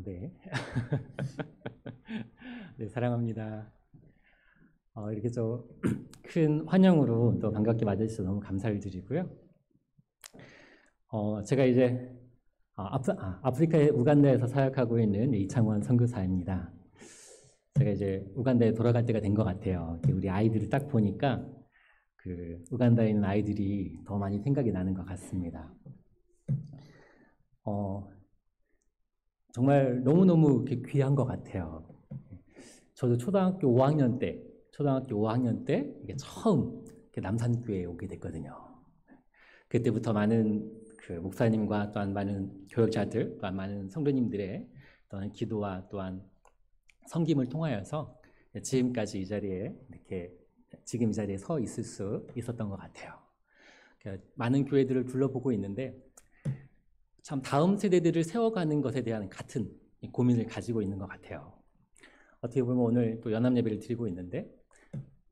네. 네, 사랑합니다. 이렇게 큰 환영으로 또 반갑게 맞아주셔서 너무 감사를 드리고요. 제가 이제 아프리카의 우간다에서 사역하고 있는 이창원 선교사입니다. 제가 이제 우간다에 돌아갈 때가 된 것 같아요. 우리 아이들을 딱 보니까 그 우간다에 있는 아이들이 더 많이 생각이 나는 것 같습니다. 정말 너무너무 귀한 것 같아요. 저도 초등학교 5학년 때 이게 처음 남산교회에 오게 됐거든요. 그때부터 많은 그 목사님과 또한 많은 교역자들, 또한 많은 성도님들의 또한 기도와 또한 섬김을 통하여서 지금까지 이 자리에 지금 이 자리에 서 있을 수 있었던 것 같아요. 많은 교회들을 둘러보고 있는데 참 다음 세대들을 세워가는 것에 대한 같은 고민을 가지고 있는 것 같아요. 어떻게 보면 오늘 또 연합 예배를 드리고 있는데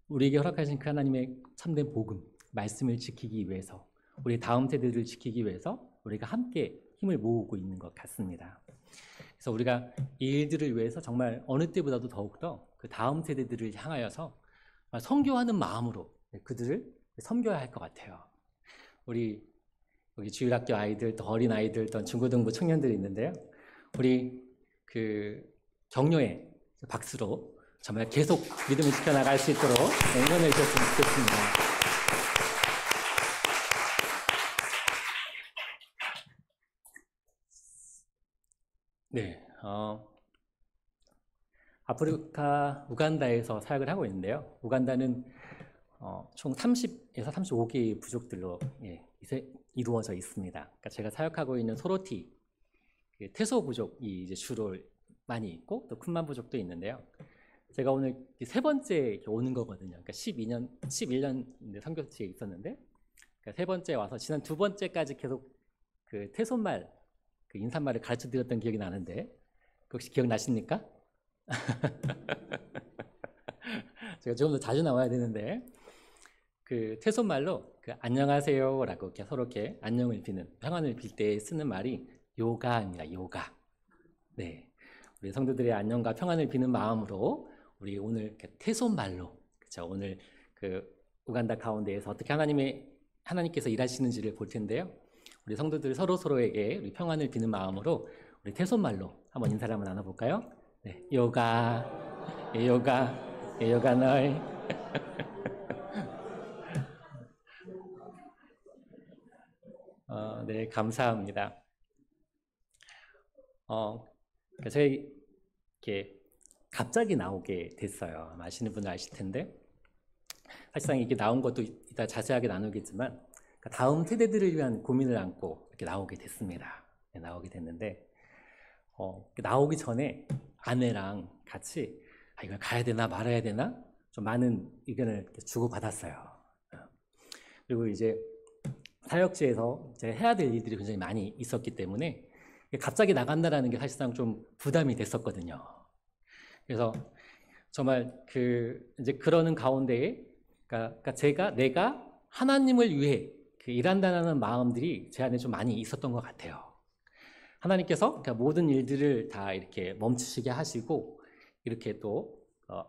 우리에게 허락하신 그 하나님의 참된 복음, 말씀을 지키기 위해서 우리 다음 세대들을 지키기 위해서 우리가 함께 힘을 모으고 있는 것 같습니다. 그래서 우리가 이 일들을 위해서 정말 어느 때보다도 더욱더 그 다음 세대들을 향하여서 선교하는 마음으로 그들을 섬겨야 할 것 같아요. 우리 여기 주일학교 아이들, 또 어린 아이들, 또 중고등부 청년들이 있는데요. 우리 그 격려의 박수로 정말 계속 믿음을 지켜나갈 수 있도록 응원해 주셨으면 좋겠습니다. 네, 아프리카 우간다에서 사역을 하고 있는데요. 우간다는 총 30에서 35개의 부족들로 이루어져 있습니다. 그러니까 제가 사역하고 있는 소로티 태소 부족이 이제 주로 많이 있고 또 쿤만 부족도 있는데요. 제가 오늘 세 번째 오는 거거든요. 그러니까 11년 선교지에 있었는데 그러니까 세 번째 와서 지난 두 번째까지 계속 그 태소말, 그 인사말을 가르쳐 드렸던 기억이 나는데 혹시 기억나십니까? 제가 조금 더 자주 나와야 되는데 그 태소말로 그 안녕하세요라고 이렇게 서로 이렇게 안녕을 비는 평안을 빌 때 쓰는 말이 요가입니다. 요가. 네, 우리 성도들의 안녕과 평안을 비는 마음으로 우리 오늘 태소말로 그렇죠. 오늘 그 우간다 가운데에서 어떻게 하나님께서 일하시는지를 볼 텐데요. 우리 성도들 서로에게 우리 평안을 비는 마음으로 우리 태소말로 한번 인사를 한번 나눠볼까요? 네, 요가, 요가, 요가 너이. 네, 감사합니다. 제가 이렇게 갑자기 나오게 됐어요. 아시는 분은 아실 텐데 사실상 이게 나온 것도 이따 자세하게 나누겠지만 다음 세대들을 위한 고민을 안고 이렇게 나오게 됐습니다. 네, 나오게 됐는데 나오기 전에 아내랑 같이 이걸 가야 되나 말아야 되나 좀 많은 의견을 주고받았어요. 그리고 이제 사역지에서 제가 해야 될 일들이 굉장히 많이 있었기 때문에 갑자기 나간다라는 게 사실상 좀 부담이 됐었거든요. 그래서 정말 이제 그러는 가운데에 그러니까 내가 하나님을 위해 일한다는 마음들이 제 안에 좀 많이 있었던 것 같아요. 하나님께서 모든 일들을 다 이렇게 멈추시게 하시고 이렇게 또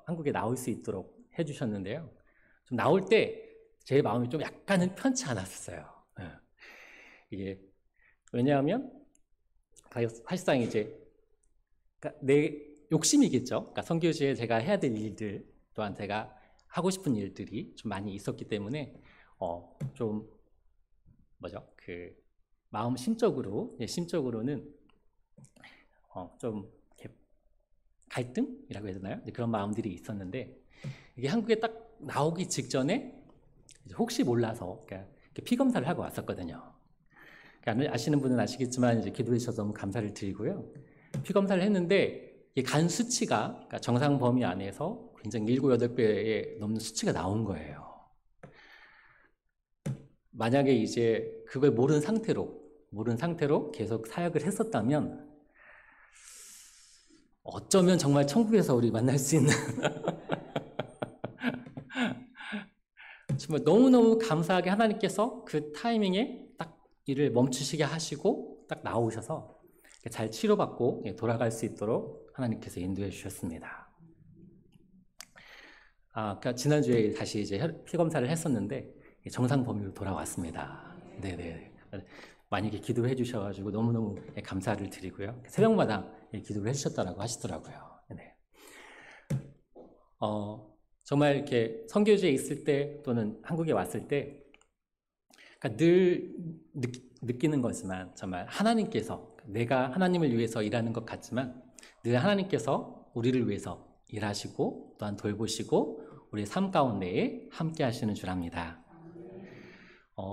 한국에 나올 수 있도록 해주셨는데요. 좀 나올 때 제 마음이 좀 약간은 편치 않았어요. 이게 왜냐하면 사실상 이제 내 욕심이겠죠. 그러니까 선교지에 제가 해야 될 일들 또한 제가 하고 싶은 일들이 좀 많이 있었기 때문에 좀 그 마음 심적으로는 좀 이렇게 갈등이라고 해야 되나요? 그런 마음들이 있었는데 이게 한국에 딱 나오기 직전에 혹시 몰라서 피 검사를 하고 왔었거든요. 그러니까 아시는 분은 아시겠지만 이제 기도해 주셔서 너무 감사를 드리고요. 피 검사를 했는데 간 수치가 그러니까 정상 범위 안에서 굉장히 7, 8배에 넘는 수치가 나온 거예요. 만약에 이제 그걸 모른 상태로 계속 사역을 했었다면 어쩌면 정말 천국에서 우리 만날 수 있는 정말 너무너무 감사하게 하나님께서 그 타이밍에 딱 일을 멈추시게 하시고 딱 나오셔서 잘 치료받고 돌아갈 수 있도록 하나님께서 인도해 주셨습니다. 그러니까 지난주에 다시 이제 피 검사를 했었는데 정상 범위로 돌아왔습니다. 네네. 만약에 기도해 주셔가지고 너무너무 감사를 드리고요. 새벽마다 기도를 해주셨다라고 하시더라고요. 네. 정말 이렇게 선교지에 있을 때 또는 한국에 왔을 때 그러니까 늘 느끼는 거지만 정말 하나님께서 내가 하나님을 위해서 일하는 것 같지만 늘 하나님께서 우리를 위해서 일하시고 또한 돌보시고 우리의 삶 가운데에 함께 하시는 줄 압니다.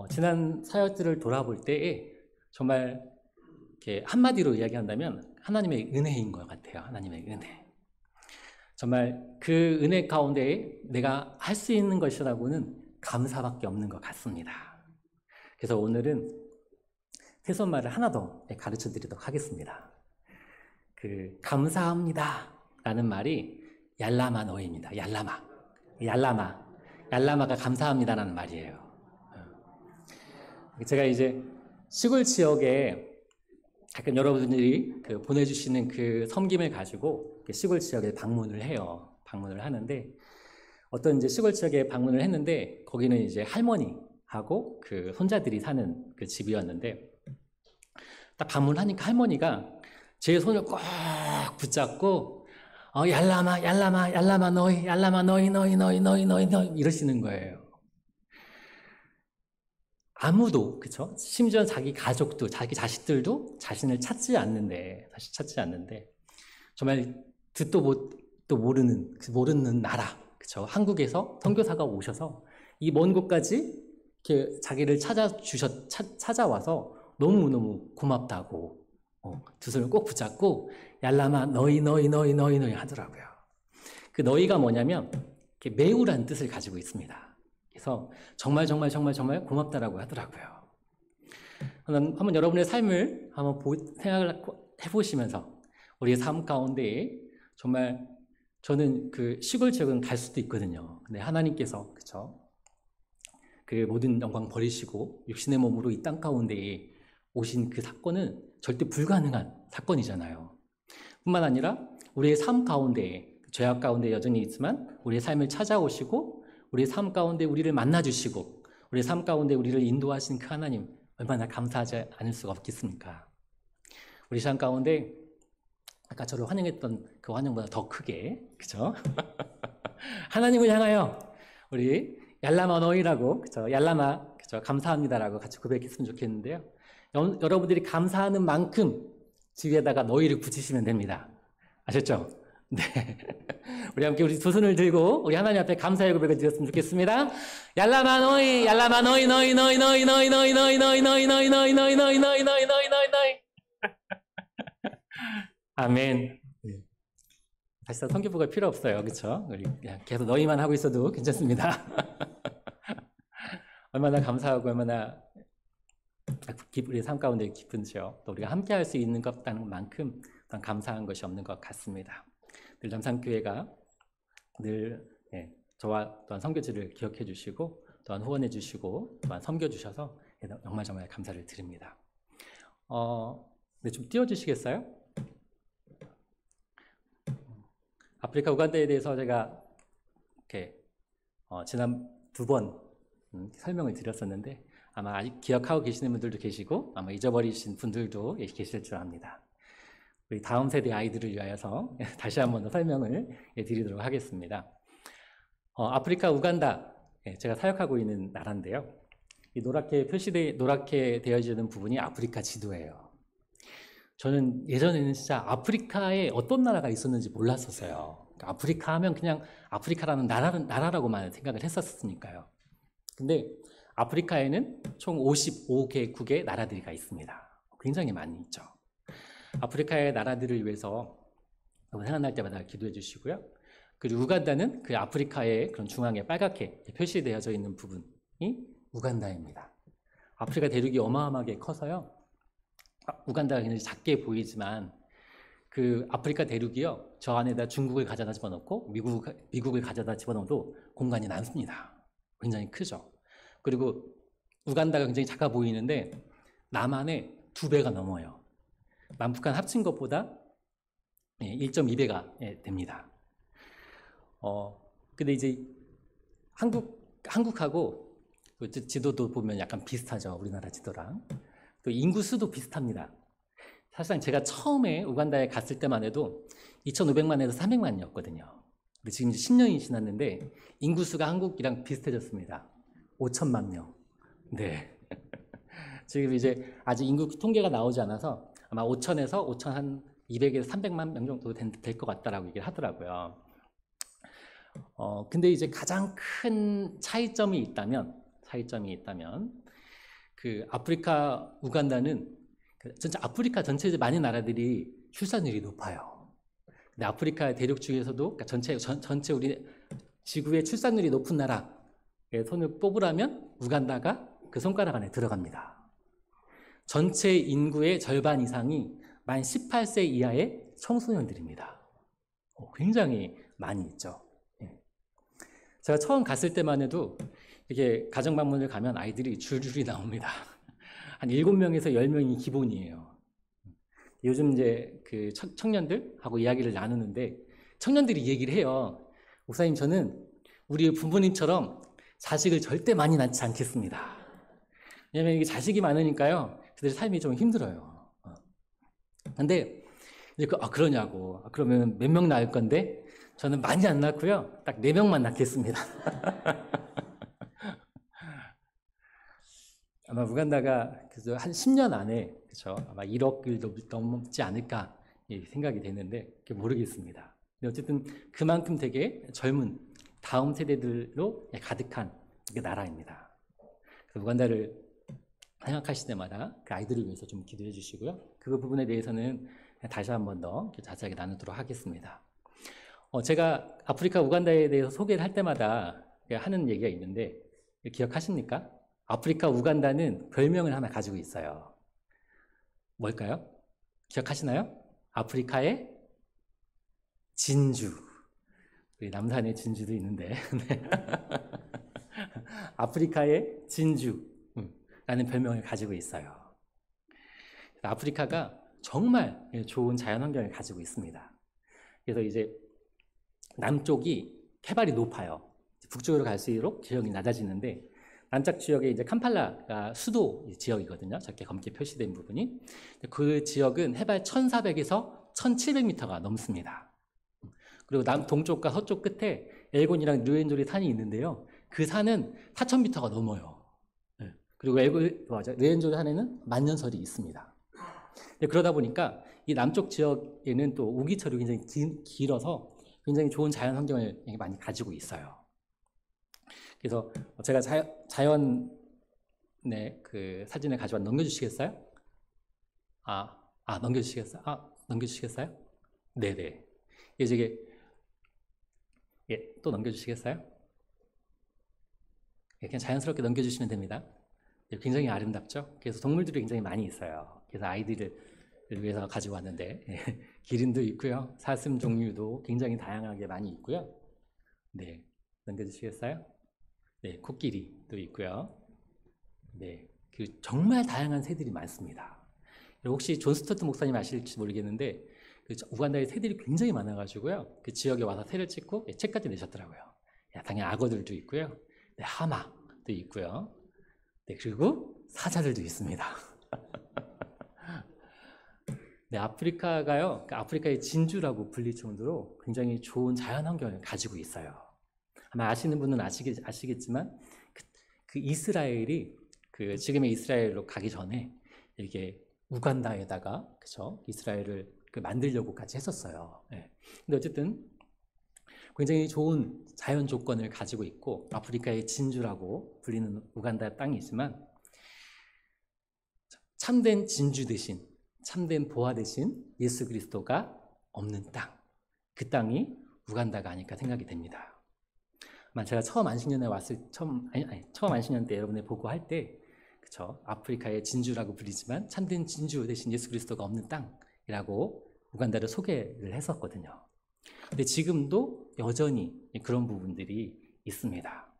지난 사역들을 돌아볼 때에 정말 이렇게 한마디로 이야기한다면 하나님의 은혜인 것 같아요. 하나님의 은혜. 정말 그 은혜 가운데에 내가 할 수 있는 것이라고는 감사밖에 없는 것 같습니다. 그래서 오늘은 세손말을 하나 더 가르쳐 드리도록 하겠습니다. 감사합니다 라는 말이 얄라마 너입니다. 얄라마가 감사합니다라는 말이에요. 제가 이제 시골 지역에 가끔 여러분들이 보내주시는 그 섬김을 가지고 시골 지역에 방문을 해요. 방문을 하는데 어떤 이제 시골 지역에 방문을 했는데 거기는 이제 할머니하고 그 손자들이 사는 그 집이었는데 딱 방문하니까 할머니가 제 손을 꼭 붙잡고 얄라마 너희 이러시는 거예요. 아무도 그쵸? 심지어 자기 가족도 자기 자식들도 자신을 찾지 않는데 정말 듣도 모르는 나라 그쵸? 한국에서 선교사가 오셔서 이 먼 곳까지 이렇게 자기를 찾아와서 너무너무 고맙다고 두 손을 꼭 붙잡고 얄라마 너희 하더라고요. 그 너희가 뭐냐면 매우란 뜻을 가지고 있습니다. 그래서 정말 고맙다라고 하더라고요. 한번 여러분의 삶을 한번 생각을 해보시면서 우리의 삶 가운데에 정말 저는 그 시골 지역은 갈 수도 있거든요. 근데 하나님께서 그쵸? 그 모든 영광 버리시고 육신의 몸으로 이 땅 가운데에 오신 그 사건은 절대 불가능한 사건이잖아요. 뿐만 아니라 우리의 삶 가운데에 죄악 가운데 여전히 있지만 우리의 삶을 찾아오시고 우리의 삶 가운데 우리를 만나주시고 우리의 삶 가운데 우리를 인도하신 그 하나님 얼마나 감사하지 않을 수가 없겠습니까? 우리 삶 가운데 아까 저를 환영했던 그 환영보다 더 크게 그죠? 하나님을 향하여 우리 얄라마 너희라고 그죠? 얄라마 그죠? 감사합니다라고 같이 고백했으면 좋겠는데요. 여러분들이 감사하는 만큼 뒤에다가 너희를 붙이시면 됩니다. 아셨죠? 네. 우리 함께 우리 두 손을 들고 우리 하나님 앞에 감사의 고백을 드렸으면 좋겠습니다. 얄라마 너희 아멘. 사실상 선교부가 필요 없어요. 그렇죠? 우리 그냥 계속 너희만 하고 있어도 괜찮습니다. 얼마나 감사하고 얼마나 우리 삶 가운데 기쁜지요. 또 우리가 함께 할 수 있는 것다는 만큼 감사한 것이 없는 것 같습니다. 늘 남산교회가 늘 저와 또한 선교지를 기억해 주시고 또한 후원해 주시고 또한 섬겨 주셔서 정말 감사를 드립니다. 네, 좀 띄워주시겠어요? 아프리카 우간다에 대해서 제가 이렇게 지난 2번 설명을 드렸었는데 아마 아직 기억하고 계시는 분들도 계시고 아마 잊어버리신 분들도 계실 줄 압니다. 우리 다음 세대 아이들을 위하여서 다시 한번 더 설명을 드리도록 하겠습니다. 아프리카 우간다 제가 사역하고 있는 나라인데요. 이 노랗게 되어지는 부분이 아프리카 지도예요. 저는 예전에는 진짜 아프리카에 어떤 나라가 있었는지 몰랐었어요. 그러니까 아프리카 하면 그냥 아프리카라는 나라라고만 생각을 했었으니까요. 근데 아프리카에는 총 55개국의 나라들이 있습니다. 굉장히 많이 있죠. 아프리카의 나라들을 위해서 생각날 때마다 기도해 주시고요. 그리고 우간다는 그 아프리카의 그런 중앙에 빨갛게 표시되어져 있는 부분이 우간다입니다. 아프리카 대륙이 어마어마하게 커서요. 우간다가 굉장히 작게 보이지만 그 아프리카 대륙이요. 저 안에다 중국을 가져다 집어넣고 미국을 가져다 집어넣어도 공간이 남습니다. 굉장히 크죠. 그리고 우간다가 굉장히 작아 보이는데 남한의 2배가 넘어요. 남북한 합친 것보다 1.2배가 됩니다. 근데 이제 한국하고 지도도 보면 약간 비슷하죠. 우리나라 지도랑. 또 인구 수도 비슷합니다. 사실상 제가 처음에 우간다에 갔을 때만 해도 2,500만에서 300만이었거든요. 근데 지금 이제 10년이 지났는데 인구수가 한국이랑 비슷해졌습니다. 5천만 명. 네. 지금 이제 아직 인구 통계가 나오지 않아서 아마 5천에서 5천 한 200에서 300만 명 정도 될 것 같다라고 얘기를 하더라고요. 근데 이제 가장 큰 차이점이 있다면 그 아프리카 우간다는 진짜 아프리카 전체 많은 나라들이 출산율이 높아요. 근데 아프리카 대륙 중에서도 그러니까 전체 우리 지구의 출산율이 높은 나라의 손을 뽑으라면 우간다가 그 손가락 안에 들어갑니다. 전체 인구의 절반 이상이 만 18세 이하의 청소년들입니다. 굉장히 많이 있죠. 제가 처음 갔을 때만 해도 이렇게 가정 방문을 가면 아이들이 줄줄이 나옵니다. 한 7명에서 10명이 기본이에요. 요즘 이제 그 청년들하고 이야기를 나누는데 청년들이 얘기를 해요. 목사님, 저는 우리 부모님처럼 자식을 절대 많이 낳지 않겠습니다. 왜냐면 이게 자식이 많으니까요. 그들 삶이 좀 힘들어요. 근데 이제 그러냐고. 그러면 몇 명 낳을 건데 저는 많이 안 낳고요. 딱 4명만 낳겠습니다. 아마 우간다가 그래서 한 10년 안에 그렇죠. 아마 1억을 넘지 않을까 생각이 되는데 모르겠습니다. 근데 어쨌든 그만큼 되게 젊은 다음 세대들로 가득한 나라입니다. 그래서 우간다를 생각하실 때마다 그 아이들을 위해서 좀 기도해 주시고요. 그 부분에 대해서는 다시 한 번 더 자세하게 나누도록 하겠습니다. 제가 아프리카 우간다에 대해서 소개를 할 때마다 하는 얘기가 있는데 기억하십니까? 아프리카 우간다는 별명을 하나 가지고 있어요. 뭘까요? 기억하시나요? 아프리카의 진주. 우리 남산에 진주도 있는데 아프리카의 진주라는 별명을 가지고 있어요. 아프리카가 정말 좋은 자연환경을 가지고 있습니다. 그래서 이제 남쪽이 해발이 높아요. 북쪽으로 갈수록 지형이 낮아지는데 남쪽 지역에 이제 캄팔라가 수도 지역이거든요. 저렇게 검게 표시된 부분이. 그 지역은 해발 1,400에서 1,700m가 넘습니다. 그리고 동쪽과 서쪽 끝에 엘곤이랑 르웬조리 산이 있는데요. 그 산은 4,000m가 넘어요. 그리고 르웬조리 산에는 만년설이 있습니다. 그러다 보니까 이 남쪽 지역에는 또 우기철이 굉장히 길어서 굉장히 좋은 자연 환경을 많이 가지고 있어요. 그래서 제가 자연의 그 사진을 가져와 넘겨주시겠어요? 넘겨주시겠어요? 넘겨주시겠어요? 네네. 이제 또 넘겨주시겠어요? 그냥 자연스럽게 넘겨주시면 됩니다. 굉장히 아름답죠? 그래서 동물들이 굉장히 많이 있어요. 그래서 아이들을 위해서 가지고 왔는데 기린도 있고요. 사슴 종류도 굉장히 다양하게 많이 있고요. 네, 넘겨주시겠어요? 네, 코끼리도 있고요. 네, 정말 다양한 새들이 많습니다. 혹시 존 스튜어트 목사님 아실지 모르겠는데 우간다에 새들이 굉장히 많아가지고요. 그 지역에 와서 새를 찍고 책까지 내셨더라고요. 당연히 악어들도 있고요. 네, 하마도 있고요. 네, 그리고 사자들도 있습니다. 네, 아프리카가요. 아프리카의 진주라고 불릴 정도로 굉장히 좋은 자연 환경을 가지고 있어요. 아마 아시는 분은 아시겠지만 그 이스라엘이 지금의 이스라엘로 가기 전에 이게 우간다에다가 그쵸 이스라엘을 만들려고까지 했었어요. 네. 근데 어쨌든 굉장히 좋은 자연 조건을 가지고 있고 아프리카의 진주라고 불리는 우간다 땅이지만 참된 진주 대신 참된 보화 대신 예수 그리스도가 없는 땅, 그 땅이 우간다가 아닐까 생각이 됩니다. 제가 처음 안식년에 처음 안식년 때 여러분들 보고할 때 그쵸 아프리카의 진주라고 불리지만 참된 진주 대신 예수 그리스도가 없는 땅이라고 우간다를 소개를 했었거든요. 근데 지금도 여전히 그런 부분들이 있습니다.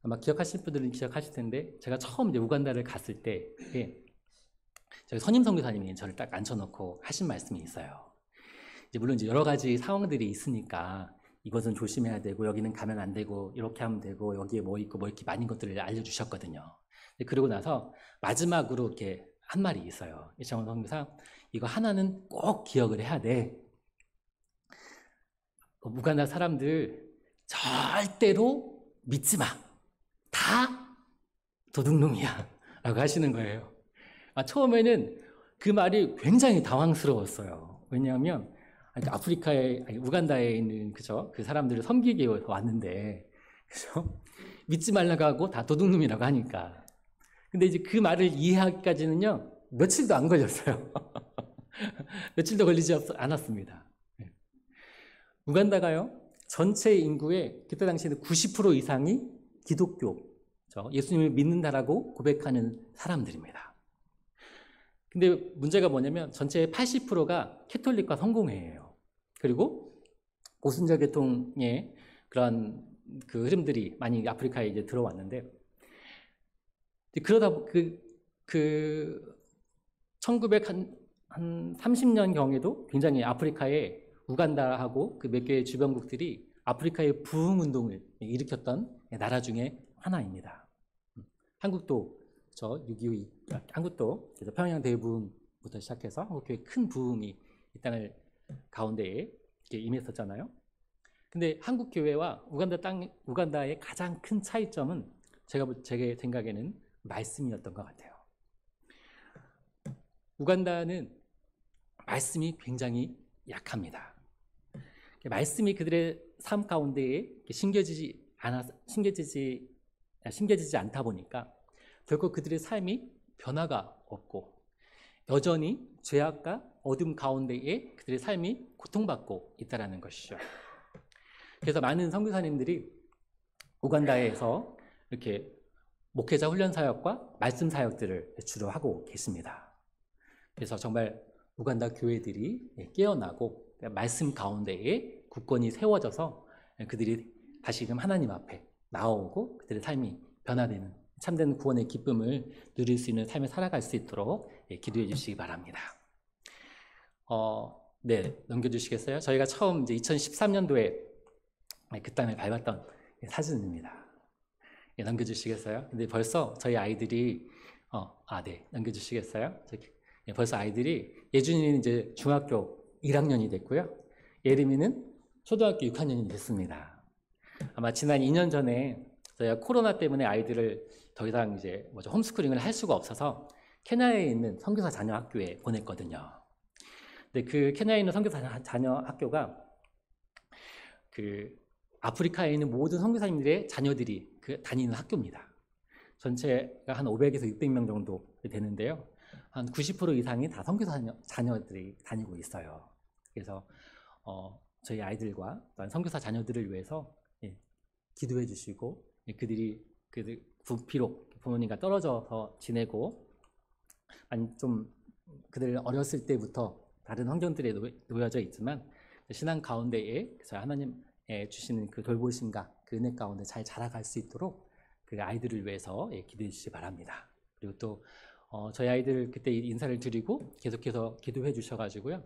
아마 기억하실 분들은 기억하실 텐데 제가 처음 우간다를 갔을 때 저희 선임 선교사님이 저를 딱 앉혀놓고 하신 말씀이 있어요. 이제 물론 이제 여러 가지 상황들이 있으니까 이것은 조심해야 되고 여기는 가면 안 되고 이렇게 하면 되고 여기에 뭐 있고 뭐 이렇게 많은 것들을 알려주셨거든요. 그러고 나서 마지막으로 이렇게 한 말이 있어요. 이창원 선교사, 이거 하나는 꼭 기억을 해야 돼. 우간다 사람들 절대로 믿지 마. 다 도둑놈이야. 라고 하시는 거예요. 처음에는 그 말이 굉장히 당황스러웠어요. 왜냐하면 아프리카에, 우간다에 있는 그 사람들을 섬기기 위해서 왔는데, 그죠? 믿지 말라고 하고 다 도둑놈이라고 하니까. 근데 이제 그 말을 이해하기까지는요, 며칠도 안 걸렸어요. 며칠도 걸리지 않았습니다. 우간다가요, 전체 인구의 그때 당시에는 90% 이상이 기독교, 예수님을 믿는다라고 고백하는 사람들입니다. 근데 문제가 뭐냐면 전체의 80%가 캐톨릭과 성공회예요. 그리고 오순절 계통의 그런 그 흐름들이 많이 아프리카에 이제 들어왔는데, 그러다 1930년 경에도 굉장히 아프리카에 우간다하고 그 몇 개의 주변국들이 아프리카의 부흥 운동을 일으켰던 나라 중에 하나입니다. 한국도 6.25 한국도 그래서 평양 대부흥부터 시작해서 한국교회 큰 부흥이 이 땅을 가운데에 임했었잖아요. 근데 한국교회와 우간다의 가장 큰 차이점은 제 생각에는 말씀이었던 것 같아요. 우간다는 말씀이 굉장히 약합니다. 말씀이 그들의 삶 가운데에 심겨지지 않다 보니까 결국 그들의 삶이 변화가 없고 여전히 죄악과 어둠 가운데에 그들의 삶이 고통받고 있다는 것이죠. 그래서 많은 선교사님들이 우간다에서 이렇게 목회자 훈련 사역과 말씀 사역들을 주로 하고 계십니다. 그래서 정말 우간다 교회들이 깨어나고 말씀 가운데에 굳건히 세워져서 그들이 다시금 하나님 앞에 나오고 그들의 삶이 변화되는 참된 구원의 기쁨을 누릴 수 있는 삶을 살아갈 수 있도록 기도해 주시기 바랍니다. 네, 넘겨주시겠어요? 저희가 처음 이제 2013년도에 그 땅을 밟았던 사진입니다. 넘겨주시겠어요? 근데 벌써 저희 아이들이 네, 넘겨주시겠어요? 벌써 아이들이 예준이는 이제 중학교 1학년이 됐고요. 예림이는 초등학교 6학년이 됐습니다. 아마 지난 2년 전에 저희가 코로나 때문에 아이들을 더 이상 이제 홈스쿨링을 할 수가 없어서 케냐에 있는 선교사 자녀 학교에 보냈거든요. 근데 그 케냐에 있는 선교사 자녀 학교가 그 아프리카에 있는 모든 선교사님들의 자녀들이 다니는 학교입니다. 전체가 한 500에서 600명 정도 되는데요. 한 90% 이상이 다 선교사 자녀들이 다니고 있어요. 그래서 저희 아이들과 선교사 자녀들을 위해서 기도해 주시고 그들 비록 부모님과 떨어져서 지내고 좀 그들 어렸을 때부터 다른 환경들에 놓여져 있지만 신앙 가운데에 하나님 주시는 그 돌보심과 그 은혜 가운데 잘 자라갈 수 있도록 그 아이들을 위해서 기도해 주시기 바랍니다. 그리고 또 저희 아이들 그때 인사를 드리고 계속해서 기도해 주셔가지고요.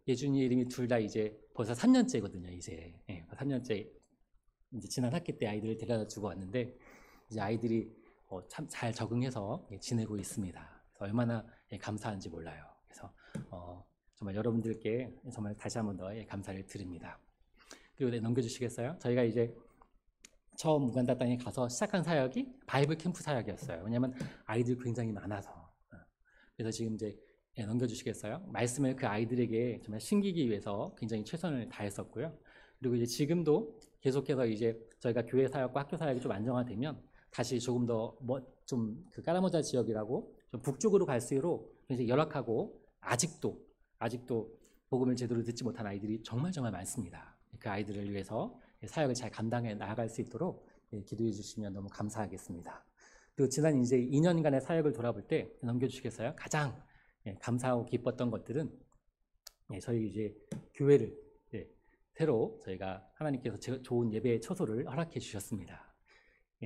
예준이 이름이 둘 다 이제 벌써 3년째거든요. 이제 3년째 이제 지난 학기 때 아이들을 데려다 주고 왔는데 이제 아이들이 참 잘 적응해서 지내고 있습니다. 얼마나 감사한지 몰라요. 그래서 정말 여러분들께 정말 다시 한번 더 감사를 드립니다. 그리고 넘겨주시겠어요? 저희가 이제 처음 우간다 땅에 가서 시작한 사역이 바이블 캠프 사역이었어요. 왜냐하면 아이들이 굉장히 많아서. 그래서 지금 이제 넘겨주시겠어요? 말씀을 그 아이들에게 정말 심기기 위해서 굉장히 최선을 다했었고요. 그리고 이제 지금도 계속해서 이제 저희가 교회 사역과 학교 사역이 좀 안정화되면 다시 조금 더 좀 그 까라모자 지역이라고 좀 북쪽으로 갈수록 굉장히 열악하고 아직도 복음을 제대로 듣지 못한 아이들이 정말 많습니다. 그 아이들을 위해서 사역을 잘 감당해 나아갈 수 있도록 기도해 주시면 너무 감사하겠습니다. 그리고 지난 이제 2년간의 사역을 돌아볼 때 넘겨주시겠어요? 가장 감사하고 기뻤던 것들은 저희 이제 교회를 새로 저희가 하나님께서 좋은 예배의 처소를 허락해 주셨습니다.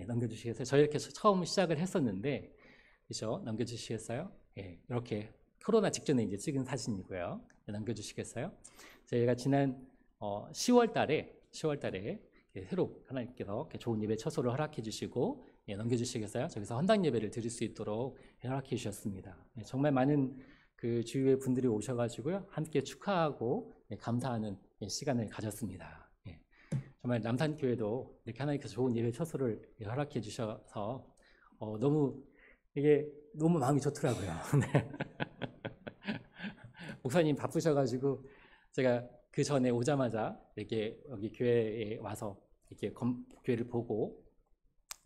넘겨주시겠어요? 저희 이렇게 처음 시작을 했었는데, 그렇죠? 넘겨주시겠어요? 예, 이렇게 코로나 직전에 이제 찍은 사진이고요. 남겨주시겠어요? 저희가 지난 10월 달에 새로 하나님께서 이렇게 좋은 예배 처소를 허락해 주시고 넘겨주시겠어요? 저기서 헌당 예배를 드릴 수 있도록 허락해 주셨습니다. 정말 많은 그 주위의 분들이 오셔가지고요, 함께 축하하고 감사하는 시간을 가졌습니다. 정말 남산교회도 이렇게 하나님께서 좋은 예배 처소를 허락해 주셔서 이게 너무 마음이 좋더라고요. 네. 목사님 바쁘셔가지고 제가 그 전에 오자마자 이렇게 여기 교회에 와서 이렇게 교회를 보고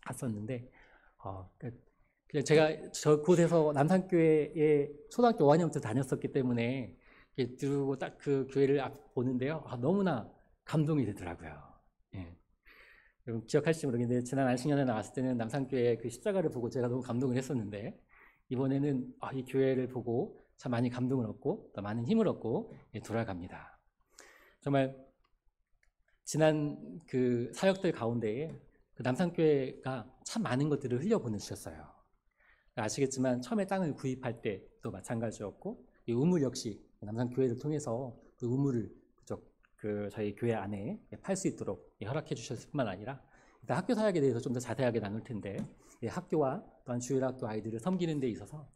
갔었는데, 그냥 제가 저 곳에서 남산교회에 초등학교 5학년부터 다녔었기 때문에 이렇게 들고 딱 그 교회를 보는데요, 너무나 감동이 되더라고요. 예. 여러분 기억하실지 모르겠는데 지난 안식년에 나왔을 때는 남산교회 그 십자가를 보고 제가 너무 감동을 했었는데, 이번에는 이 교회를 보고 참 많이 감동을 얻고 또 많은 힘을 얻고 돌아갑니다. 정말 지난 그 사역들 가운데에 그 남산교회가 참 많은 것들을 흘려보내주셨어요. 아시겠지만 처음에 땅을 구입할 때도 마찬가지였고, 이 우물 역시 남산교회를 통해서 그 우물을 저희 교회 안에 팔 수 있도록 허락해 주셨을 뿐만 아니라, 일단 학교 사역에 대해서 좀 더 자세하게 나눌 텐데, 학교와 또한 주일학교 아이들을 섬기는 데 있어서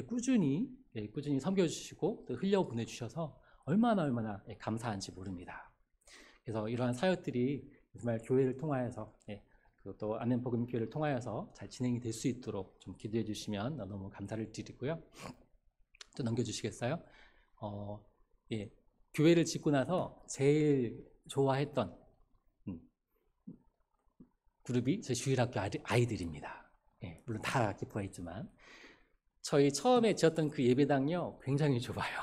꾸준히 섬겨주시고 또 흘려보내주셔서 얼마나 감사한지 모릅니다. 그래서 이러한 사역들이 정말 교회를 통하여서, 또 아멘 복음 교회를 통하여서 잘 진행이 될 수 있도록 좀 기도해 주시면 너무 감사를 드리고요. 또 넘겨주시겠어요? 교회를 짓고 나서 제일 좋아했던 그룹이 제 주일학교 아이들입니다. 물론 다 기뻐했지만 저희 처음에 지었던 그 예배당이요, 굉장히 좁아요.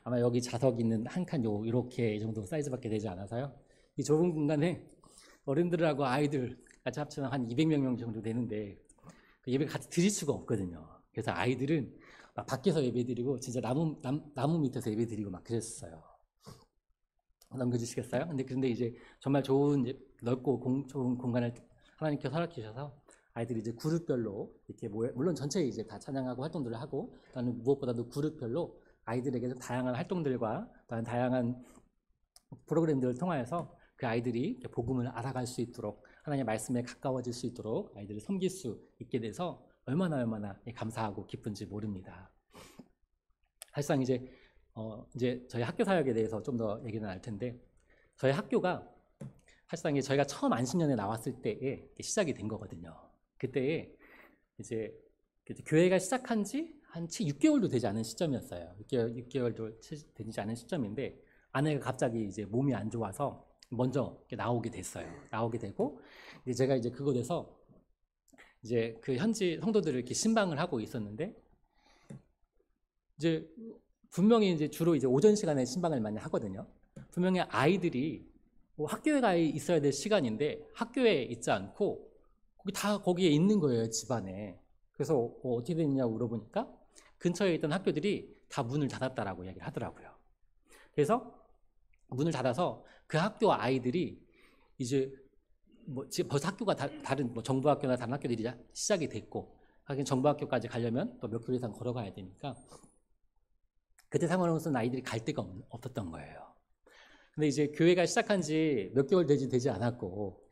아마 여기 좌석 있는 한 칸 이렇게 정도 사이즈밖에 되지 않아서요, 이 좁은 공간에 어른들하고 아이들 같이 합치면 한 200명 정도 되는데 그 예배 같이 드릴 수가 없거든요. 그래서 아이들은 막 밖에서 예배 드리고 진짜 나무 밑에서 예배 드리고 막 그랬어요. 넘겨주시겠어요? 근데 이제 정말 좋은 넓고 좋은 공간을 하나님께서 허락해 주셔서 아이들이 이제 그룹별로 이렇게 물론 전체 이제 다 찬양하고 활동들을 하고, 또는 무엇보다도 그룹별로 아이들에게 다양한 활동들과 또한 다양한 프로그램들을 통하여서 그 아이들이 복음을 알아갈 수 있도록, 하나님의 말씀에 가까워질 수 있도록 아이들을 섬길 수 있게 돼서 얼마나 감사하고 기쁜지 모릅니다. 사실상 이제 저희 학교 사역에 대해서 좀 더 얘기는 할 텐데, 저희 학교가 사실상 저희가 처음 안식년에 나왔을 때에 시작이 된 거거든요. 그때에 이제 교회가 시작한 지 한 6개월도 되지 않은 시점이었어요. 6개월도 되지 않은 시점인데, 아내가 갑자기 이제 몸이 안 좋아서 먼저 나오게 됐어요. 나오게 되고, 제가 이제 그곳에서 이제 그 현지 성도들을 이렇게 신방을 하고 있었는데, 이제 분명히 이제 주로 이제 오전 시간에 신방을 많이 하거든요. 분명히 아이들이 학교에 가 있어야 될 시간인데 학교에 있지 않고 거기에 있는 거예요, 집안에. 그래서 어떻게 됐냐고 물어보니까 근처에 있던 학교들이 다 문을 닫았다라고 이야기를 하더라고요. 그래서 문을 닫아서 그 학교 아이들이 이제 벌써 학교가 다른 정부학교나 다른 학교들이 시작이 됐고, 하긴 정부학교까지 가려면 또 몇 킬로 이상 걸어가야 되니까 그때 상관없어서 아이들이 갈 데가 없었던 거예요. 근데 이제 교회가 시작한 지 몇 개월 되지 않았고,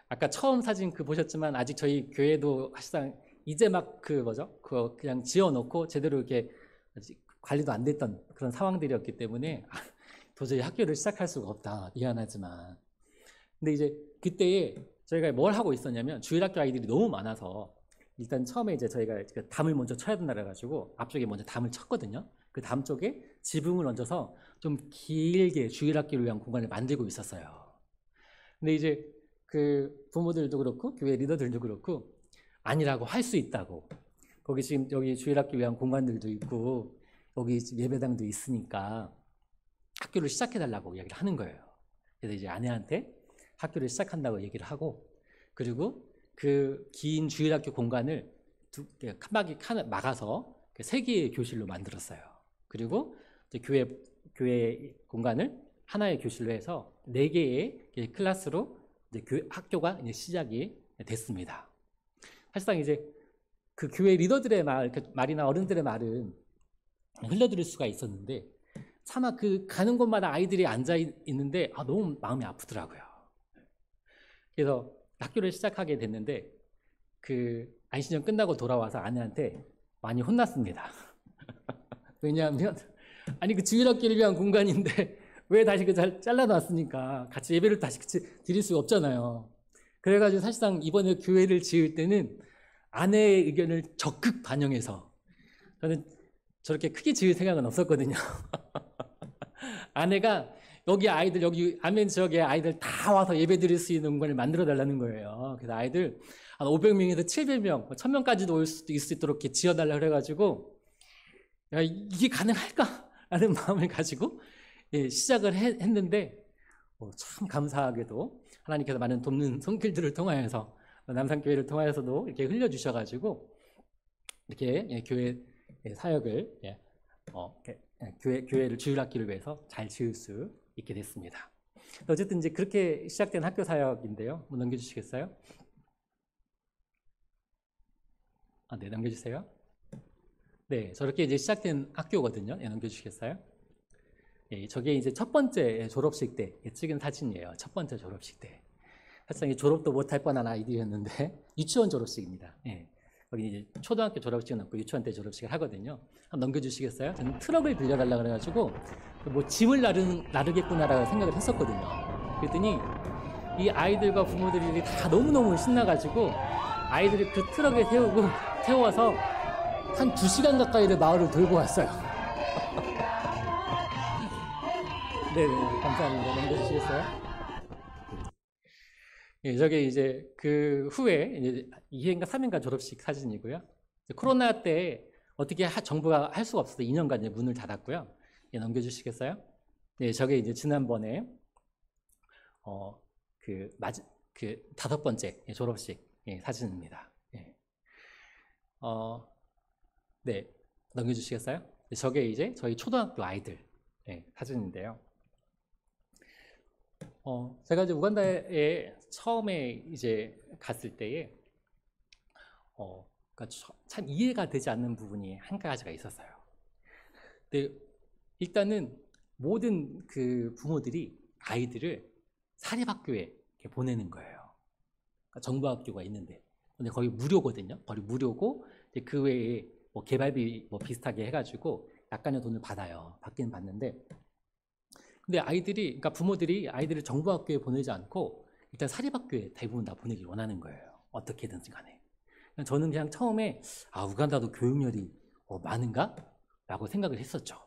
아까 처음 사진 보셨지만 아직 저희 교회도 사실상 이제 막 그냥 지어놓고 제대로 이렇게 관리도 안 됐던 그런 상황들이었기 때문에 도저히 학교를 시작할 수가 없다, 미안하지만. 근데 이제 그때에 저희가 뭘 하고 있었냐면, 주일학교 아이들이 너무 많아서 일단 처음에 이제 저희가 담을 먼저 쳐야 된다 그래가지고 앞쪽에 먼저 담을 쳤거든요. 그 담 쪽에 지붕을 얹어서 좀 길게 주일학교를 위한 공간을 만들고 있었어요. 근데 이제 그 부모들도 그렇고 교회 리더들도 그렇고 아니라고, 할 수 있다고, 거기 지금 여기 주일학교 위한 공간들도 있고 여기 예배당도 있으니까 학교를 시작해달라고 이야기를 하는 거예요. 그래서 이제 아내한테 학교를 시작한다고 얘기를 하고, 그리고 그 긴 주일학교 공간을 칸막이 막아서 3개의 교실로 만들었어요. 그리고 이제 교회 공간을 하나의 교실로 해서 4개의 클래스로 이제 학교가 이제 시작이 됐습니다. 사실상 이제 그 교회 리더들의 말이나 어른들의 말은 흘려들을 수가 있었는데 차마 그 가는 곳마다 아이들이 앉아 있는데 너무 마음이 아프더라고요. 그래서 학교를 시작하게 됐는데 그 안신년 끝나고 돌아와서 아내한테 많이 혼났습니다. 왜냐하면 아니 그 주일학교를 위한 공간인데 왜 다시 그 잘라놨으니까 같이 예배를 다시 드릴 수가 없잖아요. 그래가지고 사실상 이번에 교회를 지을 때는 아내의 의견을 적극 반영해서 저는 저렇게 크게 지을 생각은 없었거든요. 아내가 여기 아이들 여기 아멘 지역에 아이들 다 와서 예배 드릴 수 있는 공간을 만들어 달라는 거예요. 그래서 아이들 한 500명에서 700명, 1000명까지도 올 수도 있을 수 있도록 이렇게 지어달라 그래가지고 야, 이게 가능할까? 라는 마음을 가지고 시작을 했는데 참 감사하게도 하나님께서 많은 돕는 손길들을 통하여서 남산교회를 통하여서도 이렇게 흘려주셔가지고 이렇게 교회 사역을 교회를 주일학기를 위해서 잘 지을 수 있게 됐습니다. 어쨌든 이제 그렇게 시작된 학교 사역인데요. 한번 넘겨주시겠어요? 네, 넘겨주세요. 네, 저렇게 이제 시작된 학교거든요. 넘겨주시겠어요? 저게 이제 첫 번째 졸업식 때 찍은 사진이에요. 첫 번째 졸업식 때. 사실상 졸업도 못할 뻔한 아이들이었는데 유치원 졸업식입니다. 거기 이제 초등학교 졸업식은 없고 유치원 때 졸업식을 하거든요. 한번 넘겨주시겠어요? 저는 트럭을 빌려달라 그래가지고 뭐 짐을 나르겠구나라고 생각을 했었거든요. 그랬더니 이 아이들과 부모들이 다 너무너무 신나가지고 아이들이 그 트럭에 태워서 한 2시간 가까이를 마을을 돌고 왔어요. 네, 감사합니다. 넘겨주시겠어요? 저게 이제 그 후에 이제 2회인가 3회인가 졸업식 사진이고요. 코로나 때 어떻게 정부가 할 수가 없어서 2년간 이제 문을 닫았고요. 넘겨주시겠어요? 네, 저게 이제 지난번에 그 5번째 졸업식 사진입니다. 네, 넘겨주시겠어요? 저게 이제 저희 초등학교 아이들 사진인데요. 제가 이제 우간다에 처음에 이제 갔을 때에 그러니까 참 이해가 되지 않는 부분이 한 가지가 있었어요. 근데 일단은 모든 그 부모들이 아이들을 사립학교에 보내는 거예요. 그러니까 정부학교가 있는데, 근데 거기 무료거든요. 거기 무료고 그 외에 뭐 개발비 뭐 비슷하게 해가지고 약간의 돈을 받아요. 받기는 받는데. 근데 그러니까 부모들이 아이들을 정부학교에 보내지 않고 일단 사립학교에 대부분 다 보내길 원하는 거예요. 어떻게든지 간에. 저는 그냥 처음에 우간다도 교육열이 많은가? 라고 생각을 했었죠.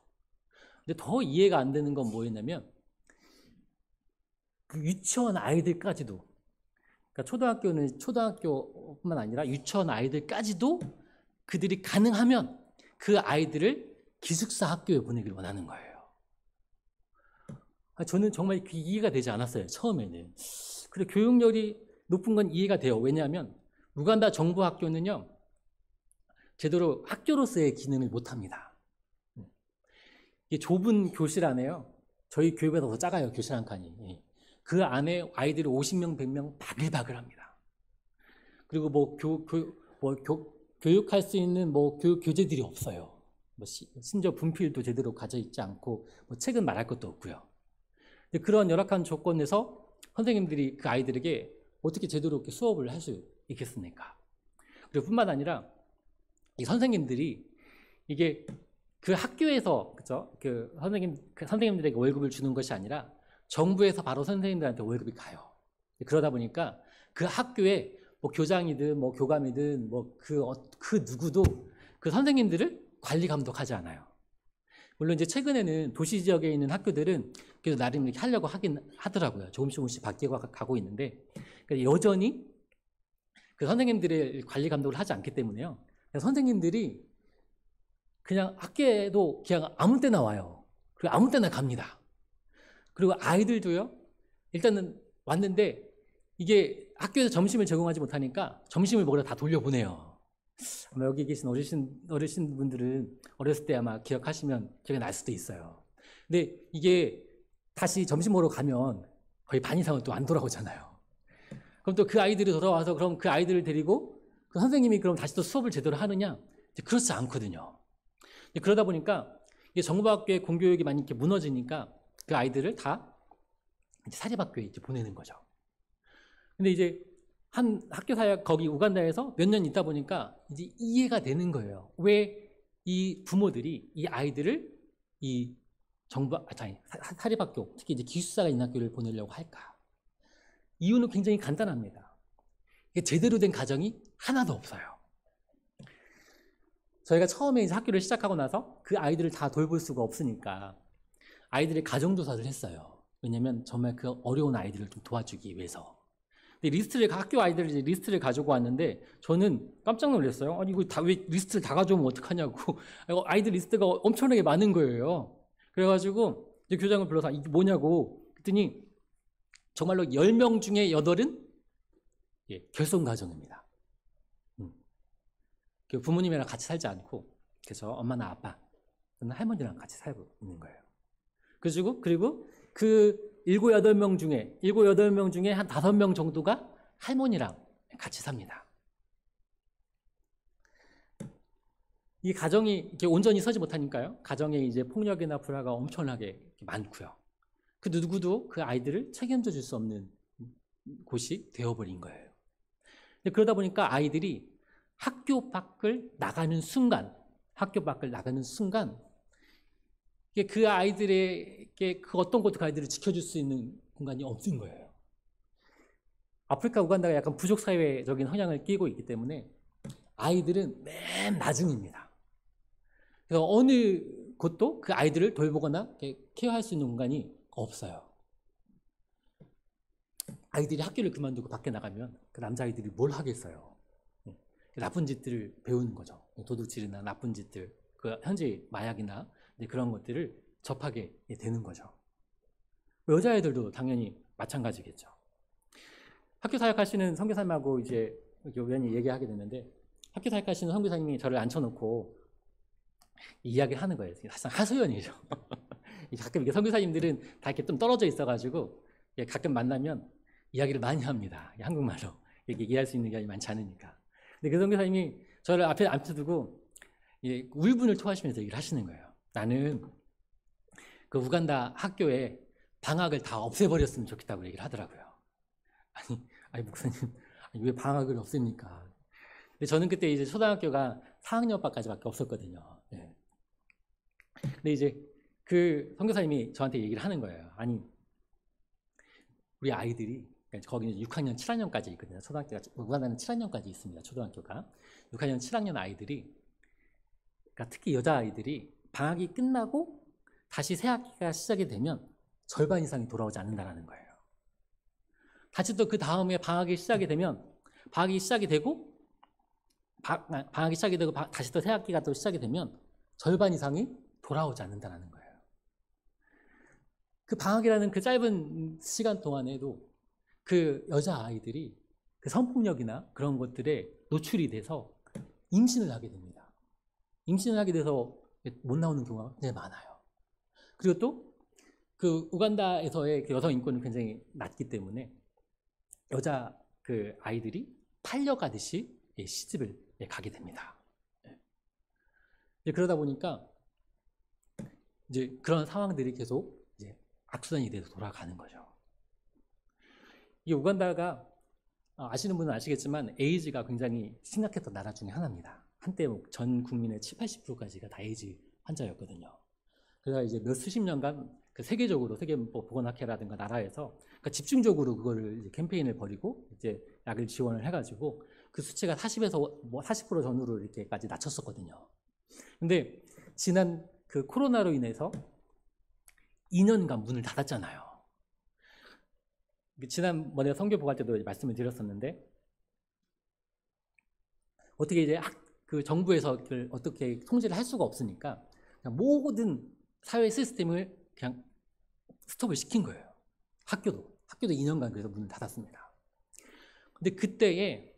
근데 더 이해가 안 되는 건 뭐였냐면 그 유치원 아이들까지도, 그러니까 초등학교뿐만 아니라 유치원 아이들까지도 그들이 가능하면 그 아이들을 기숙사 학교에 보내길 원하는 거예요. 저는 정말 그 이해가 되지 않았어요. 처음에는. 그리고 교육열이 높은 건 이해가 돼요. 왜냐하면 우간다 정부 학교는요 제대로 학교로서의 기능을 못합니다. 이게 좁은 교실 안에요. 저희 교육보다 더 작아요. 교실 한 칸이. 그 안에 아이들이 50명, 100명 바글바글합니다. 그리고 교육할 수 있는 교육 교재들이 없어요. 심지어 분필도 제대로 가져 있지 않고 책은 말할 것도 없고요. 그런 열악한 조건에서 선생님들이 그 아이들에게 어떻게 제대로 이렇게 수업을 할 수 있겠습니까? 그리고 뿐만 아니라 이 선생님들이 이게 그 학교에서 그죠? 그 선생님들에게 월급을 주는 것이 아니라 정부에서 바로 선생님들한테 월급이 가요. 그러다 보니까 그 학교에 교장이든 교감이든 그 누구도 그 선생님들을 관리 감독하지 않아요. 물론 이제 최근에는 도시 지역에 있는 학교들은 그래도 나름 이렇게 하려고 하긴 하더라고요. 조금씩 바뀌어 가고 있는데 여전히 그 선생님들의 관리 감독을 하지 않기 때문에요. 선생님들이 그냥 학교에도 그냥 아무 때나 와요. 그리고 아무 때나 갑니다. 그리고 아이들도요. 일단은 왔는데 이게 학교에서 점심을 제공하지 못하니까 점심을 먹으러 다 돌려보내요. 아마 여기 계신 어르신분들은 어렸을 때 아마 기억하시면 기억이 날 수도 있어요. 근데 이게 다시 점심 먹으러 가면 거의 반 이상은 또 안 돌아오잖아요. 그럼 또 그 아이들이 돌아와서 그럼 그 아이들을 데리고 그 선생님이 그럼 다시 또 수업을 제대로 하느냐? 이제 그렇지 않거든요. 그러다 보니까 이게 정보학교의 공교육이 많이 이렇게 무너지니까 그 아이들을 다 이제 사립학교에 이제 보내는 거죠. 근데 이제 한 학교 사역 거기 우간다에서 몇 년 있다 보니까 이제 이해가 되는 거예요. 왜 이 부모들이 이 아이들을 이 사립학교, 특히 이제 기숙사가 있는 학교를 보내려고 할까? 이유는 굉장히 간단합니다. 이게 제대로 된 가정이 하나도 없어요. 저희가 처음에 이제 학교를 시작하고 나서 그 아이들을 다 돌볼 수가 없으니까 아이들의 가정조사를 했어요. 왜냐면 정말 그 어려운 아이들을 좀 도와주기 위해서. 근데 학교 아이들 리스트를 가지고 왔는데 저는 깜짝 놀랐어요. 아니, 이거 왜 리스트를 다 가져오면 어떡하냐고. 아이들 리스트가 엄청나게 많은 거예요. 그래가지고 이제 교장을 불러서 이게 뭐냐고 그랬더니 정말로 10명 중에 8은 결손 가정입니다. 부모님이랑 같이 살지 않고 그래서 엄마나 아빠, 할머니랑 같이 살고 있는 거예요. 그리고 그 7, 8명 중에 한 5명 정도가 할머니랑 같이 삽니다. 이 가정이 이렇게 온전히 서지 못하니까요. 가정에 이제 폭력이나 불화가 엄청나게 많고요. 그 누구도 그 아이들을 책임져 줄 수 없는 곳이 되어버린 거예요. 그러다 보니까 아이들이 학교 밖을 나가는 순간 그 아이들에게 그 어떤 것도 그 아이들을 지켜줄 수 있는 공간이 없는 거예요. 아프리카 우간다가 약간 부족 사회적인 성향을 띠고 있기 때문에 아이들은 맨 나중입니다. 그래서 어느 곳도 그 아이들을 돌보거나 케어할 수 있는 공간이 없어요. 아이들이 학교를 그만두고 밖에 나가면 그 남자아이들이 뭘 하겠어요? 나쁜 짓들을 배우는 거죠. 도둑질이나 나쁜 짓들, 그 현재 마약이나 그런 것들을 접하게 되는 거죠. 여자애들도 당연히 마찬가지겠죠. 학교 사역하시는 선교사님하고 이제 우연히 얘기하게 됐는데 학교 사역하시는 선교사님이 저를 앉혀놓고 이야기를 하는 거예요. 사실 하소연이죠. 가끔 이게 선교사님들은 다 이렇게 좀 떨어져 있어가지고 가끔 만나면 이야기를 많이 합니다. 한국말로 얘기할 수 있는 게 많지 않으니까. 근데 그 선교사님이 저를 앞에 앉혀두고 울분을 토하시면서 얘기를 하시는 거예요. 나는 그 우간다 학교에 방학을 다 없애버렸으면 좋겠다고 얘기를 하더라고요. 아니 목사님, 왜 방학을 없앱니까? 근데 저는 그때 이제 초등학교가 4학년밖에 없었거든요. 네. 근데 이제 그 선교사님이 저한테 얘기를 하는 거예요. 아니, 우리 아이들이 거기는 6학년, 7학년까지 있거든요. 초등학교가 우간다는 7학년까지 있습니다. 초등학교가 6학년, 7학년 아이들이, 그러니까 특히 여자 아이들이 방학이 끝나고 다시 새 학기가 시작이 되면 절반 이상이 돌아오지 않는다는 거예요. 다시 또 그 다음에 방학이 시작이 되고 다시 또 새 학기가 또 시작이 되면 절반 이상이 돌아오지 않는다는 거예요. 그 방학이라는 그 짧은 시간 동안에도 그 여자아이들이 그 성폭력이나 그런 것들에 노출이 돼서 임신을 하게 됩니다. 임신을 하게 돼서 못 나오는 경우가 굉장히 많아요. 그리고 또 그 우간다에서의 그 여성 인권은 굉장히 낮기 때문에 여자 그 아이들이 팔려가듯이 시집을 가게 됩니다. 그러다 보니까 이제 그런 상황들이 계속 이제 악순환이 돼서 돌아가는 거죠. 이 우간다가 아시는 분은 아시겠지만 에이즈가 굉장히 심각했던 나라 중에 하나입니다. 한때 전 국민의 70, 80%까지가 다 에이즈 환자였거든요. 그래서 이제 몇 수십 년간 그 세계적으로 세계 보건학회라든가 나라에서 그러니까 집중적으로 그거를 이제 캠페인을 벌이고 이제 약을 지원을 해가지고 그 수치가 40에서 40% 전후로 이렇게까지 낮췄었거든요. 근데 지난 그 코로나로 인해서 2년간 문을 닫았잖아요. 지난번에 선교 보갈 때도 말씀을 드렸었는데 어떻게 이제 그 정부에서 그걸 어떻게 통제를 할 수가 없으니까 그냥 모든 사회 시스템을 그냥 스톱을 시킨 거예요. 학교도 2년간 그래서 문을 닫았습니다. 근데 그때에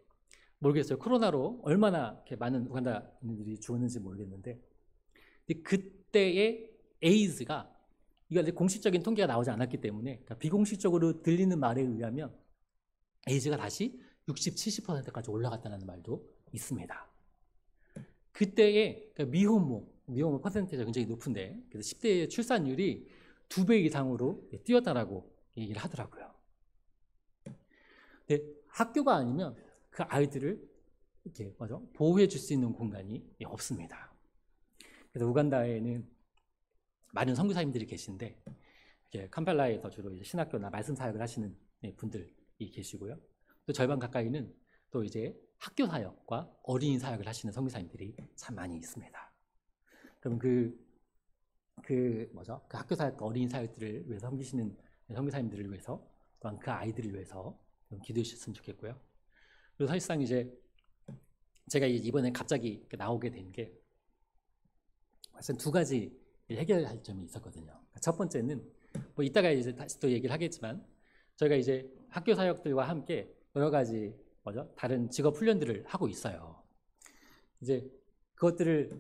모르겠어요. 코로나로 얼마나 이렇게 많은 우간다인들이 죽었는지 모르겠는데 그때의 에이즈가 이거 공식적인 통계가 나오지 않았기 때문에 그러니까 비공식적으로 들리는 말에 의하면 에이즈가 다시 60, 70%까지 올라갔다는 말도 있습니다. 그때의 그러니까 미혼모 퍼센티지가 굉장히 높은데, 그래서 10대의 출산율이 2배 이상으로 뛰었다라고 얘기를 하더라고요. 근데 학교가 아니면 그 아이들을 이렇게 보호해 줄 수 있는 공간이 없습니다. 그래서 우간다에는 많은 선교사님들이 계신데, 캄팔라에서 주로 이제 신학교나 말씀 사역을 하시는 분들이 계시고요. 또 절반 가까이는 또 이제 학교 사역과 어린이 사역을 하시는 선교사님들이 참 많이 있습니다. 그럼 그 학교 사역과 어린이 사역들을 위해서 섬기시는 선교사님들을 위해서, 또한 그 아이들을 위해서 좀 기도해 주셨으면 좋겠고요. 그리고 사실상 이제 제가 이번에 갑자기 나오게 된 게 사실 2가지 해결할 점이 있었거든요. 첫 번째는 뭐 이따가 이제 다시 또 얘기를 하겠지만, 저희가 이제 학교 사역들과 함께 여러 가지 다른 직업 훈련들을 하고 있어요. 이제 그것들을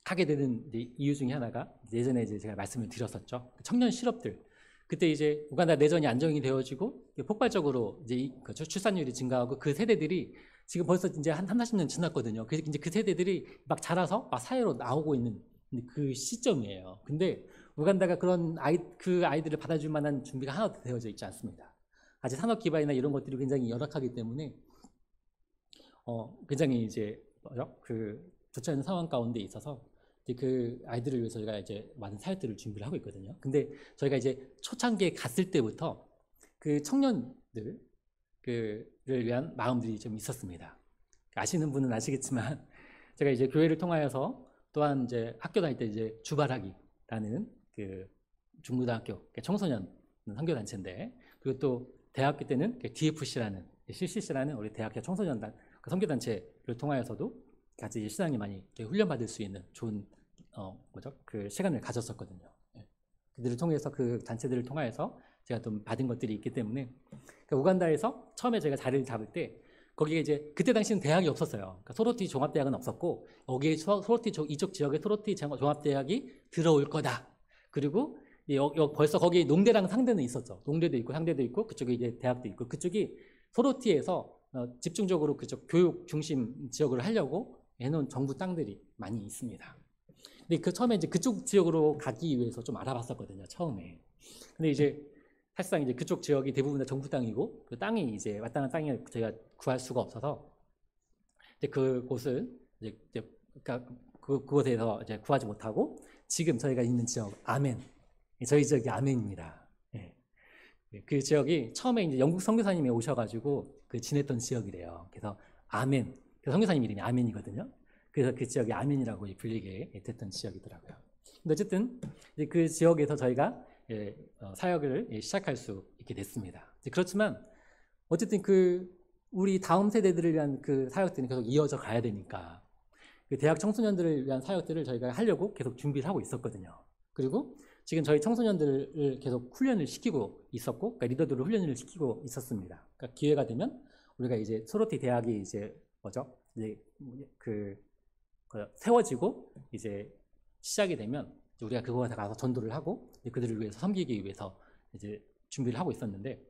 하게 되는 이유 중에 하나가 예전에 이제 제가 말씀을 드렸었죠. 청년 실업들. 그때 이제 우간다 내전이 안정이 되어지고 폭발적으로 이제 출산율이 증가하고 그 세대들이 지금 벌써 이제 한 30-40년 지났거든요. 그래서 이제 그 세대들이 막 자라서 막 사회로 나오고 있는 그 시점이에요. 근데 우간다가 그 아이들을 받아줄 만한 준비가 하나도 되어져 있지 않습니다. 아직 산업 기반이나 이런 것들이 굉장히 열악하기 때문에 굉장히 이제 좋지 않은 상황 가운데 있어서 이제 그 아이들을 위해서 저희가 이제 많은 사역들을 준비를 하고 있거든요. 근데 저희가 이제 초창기에 갔을 때부터 그 청년들을 위한 마음들이 좀 있었습니다. 아시는 분은 아시겠지만 제가 이제 교회를 통하여서 또한 이제 학교 다닐 때 이제 주바라기라는 그 중고등학교 청소년 선교단체인데, 그리고 또 대학교 때는 DFC라는 CCC라는 우리 대학교 청소년단 선교단체를 통하여서도 같이 신앙이 많이 훈련받을 수 있는 좋은 그 시간을 가졌었거든요. 그들을 통해서 그 단체들을 통하여서 제가 좀 받은 것들이 있기 때문에, 그러니까 우간다에서 처음에 제가 자리를 잡을 때 거기에 이제 그때 당시는 대학이 없었어요. 그러니까 소로티 종합대학은 없었고, 여기에 소로티 이쪽 지역에 소로티 종합대학이 들어올 거다. 그리고 벌써 거기에 농대랑 상대는 있었죠. 농대도 있고 상대도 있고 그쪽에 이제 대학도 있고, 그쪽이 소로티에서 집중적으로 그쪽 교육 중심 지역을 하려고 해놓은 정부 땅들이 많이 있습니다. 근데 처음에 이제 그쪽 지역으로 가기 위해서 좀 알아봤었거든요, 처음에. 근데 이제 사실상 이제 그쪽 지역이 대부분 다 정부 땅이고, 그 땅이 이제 마땅한 땅을 저희가 구할 수가 없어서 이제 그곳은 그러니까 그곳에서 이제 구하지 못하고, 지금 저희가 있는 지역 아멘, 저희 지역이 아멘입니다. 그 지역이 처음에 이제 영국 선교사님이 오셔가지고 지냈던 지역이래요. 그래서 아멘, 그 선교사님 이름이 아멘이거든요. 그래서 그 지역이 아멘이라고 불리게 됐던 지역이더라고요. 근데 어쨌든 이제 그 지역에서 저희가 사역을 시작할 수 있게 됐습니다. 그렇지만 어쨌든 우리 다음 세대들을 위한 그 사역들은 계속 이어져 가야 되니까 그 대학 청소년들을 위한 사역들을 저희가 하려고 계속 준비를 하고 있었거든요. 그리고 지금 저희 청소년들을 계속 훈련을 시키고 있었고, 그러니까 리더들을 훈련을 시키고 있었습니다. 그러니까 기회가 되면 우리가 이제 소로티 대학이 이제 이제 세워지고 이제 시작이 되면 우리가 그곳에 가서 전도를 하고 그들을 위해서 섬기기 위해서 이제 준비를 하고 있었는데,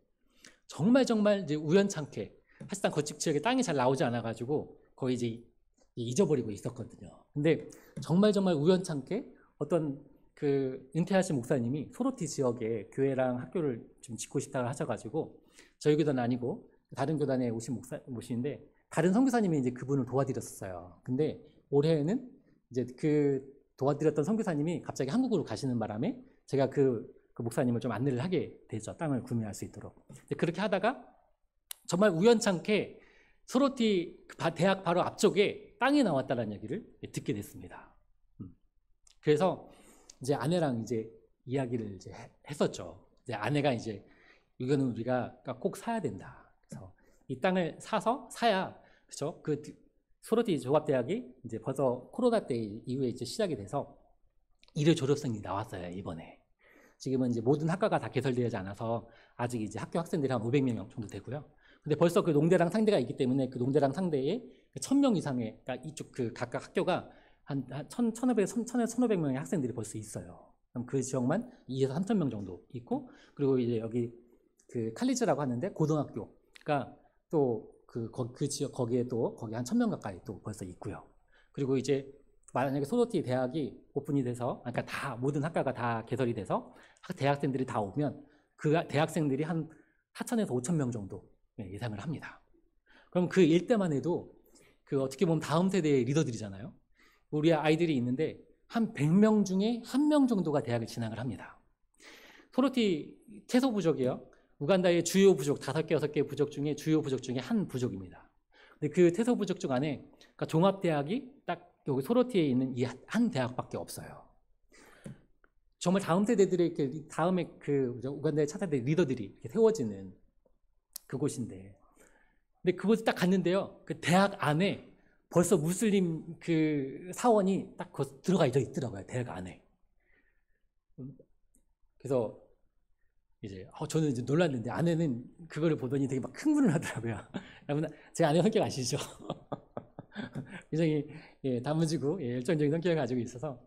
정말 이제 우연찮게 사실상 거쪽 지역에 땅이 잘 나오지 않아가지고 거의 이제 잊어버리고 있었거든요. 근데 정말 우연찮게 어떤 그 은퇴하신 목사님이 소로티 지역에 교회랑 학교를 좀 짓고 싶다고 하셔가지고, 저희 교단 아니고 다른 교단에 오신데 다른 선교사님이 이제 그분을 도와드렸었어요. 근데 올해에는 이제 그 도와드렸던 선교사님이 갑자기 한국으로 가시는 바람에 제가 그 목사님을 좀 안내를 하게 되죠. 땅을 구매할 수 있도록. 그렇게 하다가 정말 우연찮게 소로티 대학 바로 앞쪽에 땅이 나왔다는 얘기를 듣게 됐습니다. 그래서 이제 아내랑 이제 이야기를 이제 했었죠. 이제 아내가 이제 이거는 우리가 꼭 사야 된다. 그래서 이 땅을 사야, 그렇죠? 그 소로티 종합대학이 이제 벌써 코로나 때 이후에 이제 시작이 돼서 일일 졸업생이 나왔어요, 이번에. 지금은 이제 모든 학과가 다 개설되지 않아서 아직 이제 학교 학생들이 한 500명 정도 되고요. 근데 벌써 그 농대랑 상대가 있기 때문에 그 농대랑 상대에 1000명 이상의, 그러니까 이쪽 그 각각 학교가 한 1,500명의 학생들이 벌써 있어요. 그럼 그 지역만 2에서 3,000명 정도 있고, 그리고 이제 여기 그 칼리지라고 하는데 고등학교가 또 그 지역 거기에 또 거기 한 1,000명 가까이 또 벌써 있고요. 그리고 이제 만약에 소로티 대학이 오픈이 돼서, 그러니까 다 모든 학과가 다 개설이 돼서 대학생들이 다 오면 그 대학생들이 한 4,000에서 5,000명 정도 예상을 합니다. 그럼 그 일대만 해도 그 어떻게 보면 다음 세대의 리더들이잖아요. 우리 아이들이 있는데 한 100명 중에 1명 정도가 대학을 진학을 합니다. 소로티 태소 부족이요. 우간다의 주요 부족 5개, 6개 부족 중에 주요 부족 중에 한 부족입니다. 근데 그 태소 부족 중 안에 그러니까 종합대학이 딱 여기 소로티에 있는 이 한 대학밖에 없어요. 정말 다음 세대들의 이렇게 다음에 그 우간다의 차세대 리더들이 이렇게 세워지는 그곳인데, 근데 그곳에 딱 갔는데요. 그 대학 안에 벌써 무슬림 그 사원이 딱 들어가 있더라고요. 대학 안에. 그래서 이제 저는 이제 놀랐는데 아내는 그거를 보더니 되게 막 흥분을 하더라고요. 여러분 제 아내 성격 아시죠? 굉장히 다무지고 열정적인 성격을 가지고 있어서,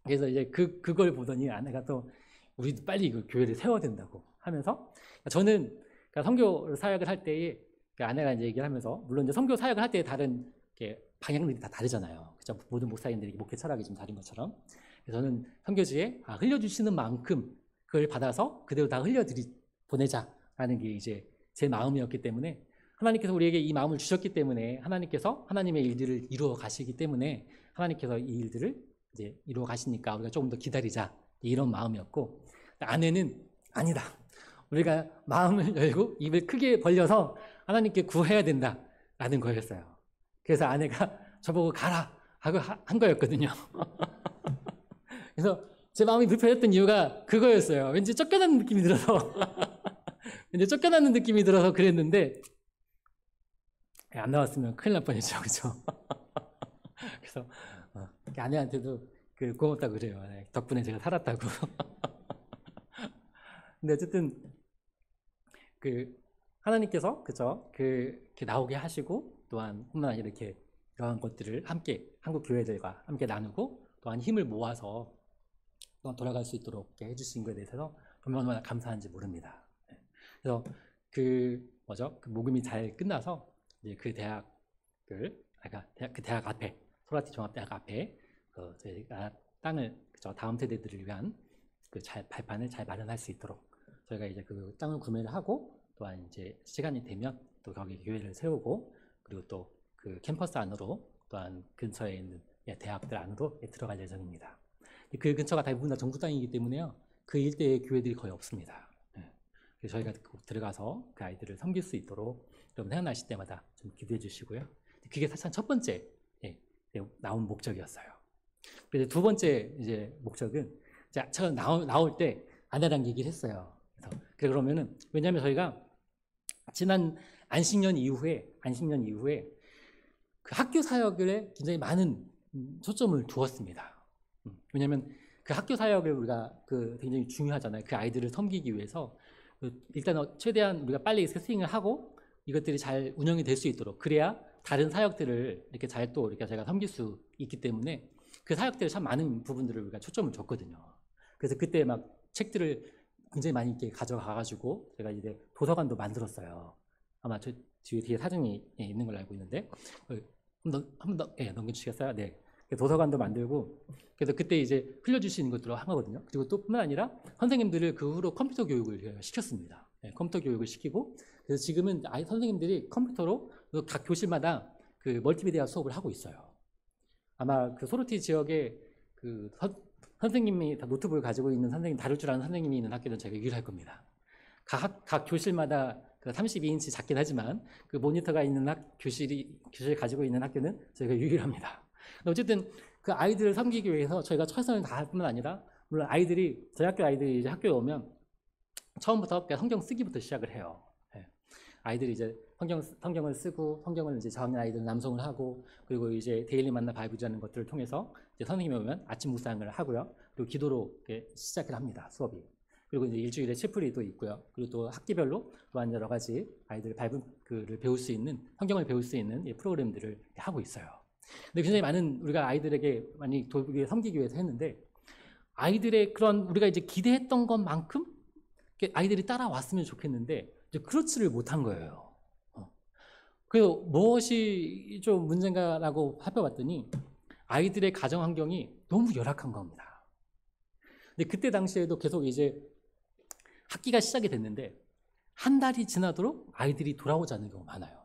그래서 이제 그걸 보더니 아내가 또 우리도 빨리 그 교회를 세워야 된다고 하면서, 저는 그러니까 선교 사역을 할 때에 아내가 이제 얘기를 하면서, 물론 이제 선교 사역을 할 때 다른 방향들이 다 다르잖아요. 그죠? 모든 목사님들이 목회 철학이 좀 다른 것처럼. 그래서 저는 선교지에 흘려주시는 만큼 그걸 받아서 그대로 다 보내자라는 게 이제 제 마음이었기 때문에, 하나님께서 우리에게 이 마음을 주셨기 때문에, 하나님께서 하나님의 일들을 이루어 가시기 때문에 하나님께서 이 일들을 이제 이루어 가시니까 우리가 조금 더 기다리자, 이런 마음이었고, 아내는 아니다. 우리가 마음을 열고 입을 크게 벌려서 하나님께 구해야 된다라는 거였어요. 그래서 아내가 저보고 가라 하고 한 거였거든요. 그래서 제 마음이 불편했던 이유가 그거였어요. 왠지 쫓겨나는 느낌이 들어서 왠지 쫓겨나는 느낌이 들어서 그랬는데, 안 나왔으면 큰일 날 뻔했죠. 그죠? 그래서 아내한테도 고맙다고 그래요. 덕분에 제가 살았다고. 근데 어쨌든 하나님께서 그죠? 그렇게 나오게 하시고, 또한 뿐만 아니라 이렇게 이러한 것들을 함께 한국 교회들과 함께 나누고 또한 힘을 모아서 또 돌아갈 수 있도록 해주신 것에 대해서 얼마나 감사한지 모릅니다. 그래서 그 모금이 잘 끝나서 이제 그 대학을, 그 대학 앞에, 소라티 종합대학 앞에 저희가 땅을, 그죠? 다음 세대들을 위한 발판을 잘 마련할 수 있도록 저희가 이제 그 땅을 구매를 하고, 또한 이제 시간이 되면 또 거기 교회를 세우고, 그리고 또 그 캠퍼스 안으로, 또한 근처에 있는 대학들 안으로 들어갈 예정입니다. 그 근처가 대부분 다 정부 땅이기 때문에요. 그 일대의 교회들이 거의 없습니다. 그래서 저희가 들어가서 그 아이들을 섬길 수 있도록 여러분 생각나실 때마다 좀 기도해 주시고요. 그게 사실 첫 번째 나온 목적이었어요. 그래서 두 번째 이제 목적은, 제가 나올 때 아내랑 얘기를 했어요. 그러면은, 왜냐하면 저희가 지난 안식년 이후에 그 학교 사역에 굉장히 많은 초점을 두었습니다. 왜냐하면 그 학교 사역을 우리가 굉장히 중요하잖아요. 그 아이들을 섬기기 위해서 일단 최대한 우리가 빨리 스윙을 하고 이것들이 잘 운영이 될 수 있도록, 그래야 다른 사역들을 이렇게 잘 또 이렇게 제가 섬길 수 있기 때문에 그 사역들을 참 많은 부분들을 우리가 초점을 줬거든요. 그래서 그때 막 책들을 굉장히 많이 이렇게 가져가가지고 제가 이제 도서관도 만들었어요. 아마 저 뒤에 사진이 있는 걸로 알고 있는데, 한번 더 넘겨주시겠어요? 네. 도서관도 만들고, 그래서 그때 이제 흘려주시는 것들로 한 거거든요. 그리고 또 뿐만 아니라 선생님들을 그 후로 컴퓨터 교육을 시켰습니다. 컴퓨터 교육을 시키고, 그래서 지금은 선생님들이 컴퓨터로 각 교실마다 그 멀티미디어 수업을 하고 있어요. 아마 그 소로티 지역에 선생님이 다 노트북을 가지고 있는 선생님, 다룰 줄 아는 선생님이 있는 학교는 제가 유일할 겁니다. 각 교실마다 32인치 작긴 하지만 그 모니터가 있는 교실 가지고 있는 학교는 저희가 유일합니다. 어쨌든 그 아이들을 섬기기 위해서 저희가 최선을 다할 뿐만 아니라, 물론 저희 학교 아이들이 이제 학교에 오면 처음부터 성경 쓰기부터 시작을 해요. 아이들이 이제 성경을 쓰고, 성경을 이제 저학년 아이들 남송을 하고, 그리고 이제 데일리 만나 바이블이라는 것들을 통해서 이제 선생님이 오면 아침 묵상을 하고요. 그리고 기도로 시작을 합니다, 수업이. 그리고 이제 일주일에 칠풀이도 있고요. 그리고 또 학기별로 또한 여러 가지 아이들 바이블을 배울 수 있는, 성경을 배울 수 있는 프로그램들을 하고 있어요. 근데 굉장히 많은 우리가 아이들에게 많이 섬기기 위해서 했는데, 아이들의 그런 우리가 이제 기대했던 것만큼 아이들이 따라왔으면 좋겠는데 이제 그렇지를 못한 거예요. 그 무엇이 좀 문제인가라고 살펴봤더니 아이들의 가정 환경이 너무 열악한 겁니다. 근데 그때 당시에도 계속 이제 학기가 시작이 됐는데 한 달이 지나도록 아이들이 돌아오지 않는 경우가 많아요.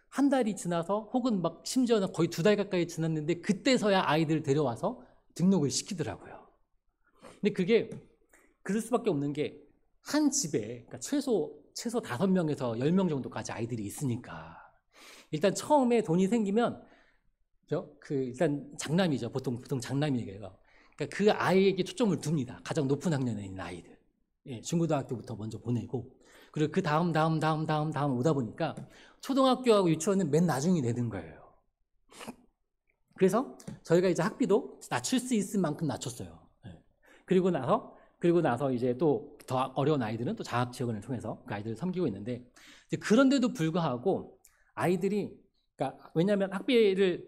한 달이 지나서 혹은 막 심지어는 거의 2달 가까이 지났는데 그때서야 아이들 데려와서 등록을 시키더라고요. 근데 그게 그럴 수밖에 없는 게 한 집에 그러니까 최소 5명에서 10명 정도까지 아이들이 있으니까 일단 처음에 돈이 생기면 일단 장남이죠. 보통 장남이에요. 그러니까 그 아이에게 초점을 둡니다. 가장 높은 학년에 있는 아이들. 예, 중고등학교부터 먼저 보내고 그리고 그 다음 오다 보니까 초등학교하고 유치원은 맨 나중이 되는 거예요. 그래서 저희가 이제 학비도 낮출 수 있을 만큼 낮췄어요. 예. 그리고 나서 이제 또 더 어려운 아이들은 또 장학 지원을 통해서 그 아이들을 섬기고 있는데 이제 그런데도 불구하고 아이들이 그러니까 왜냐하면 학비를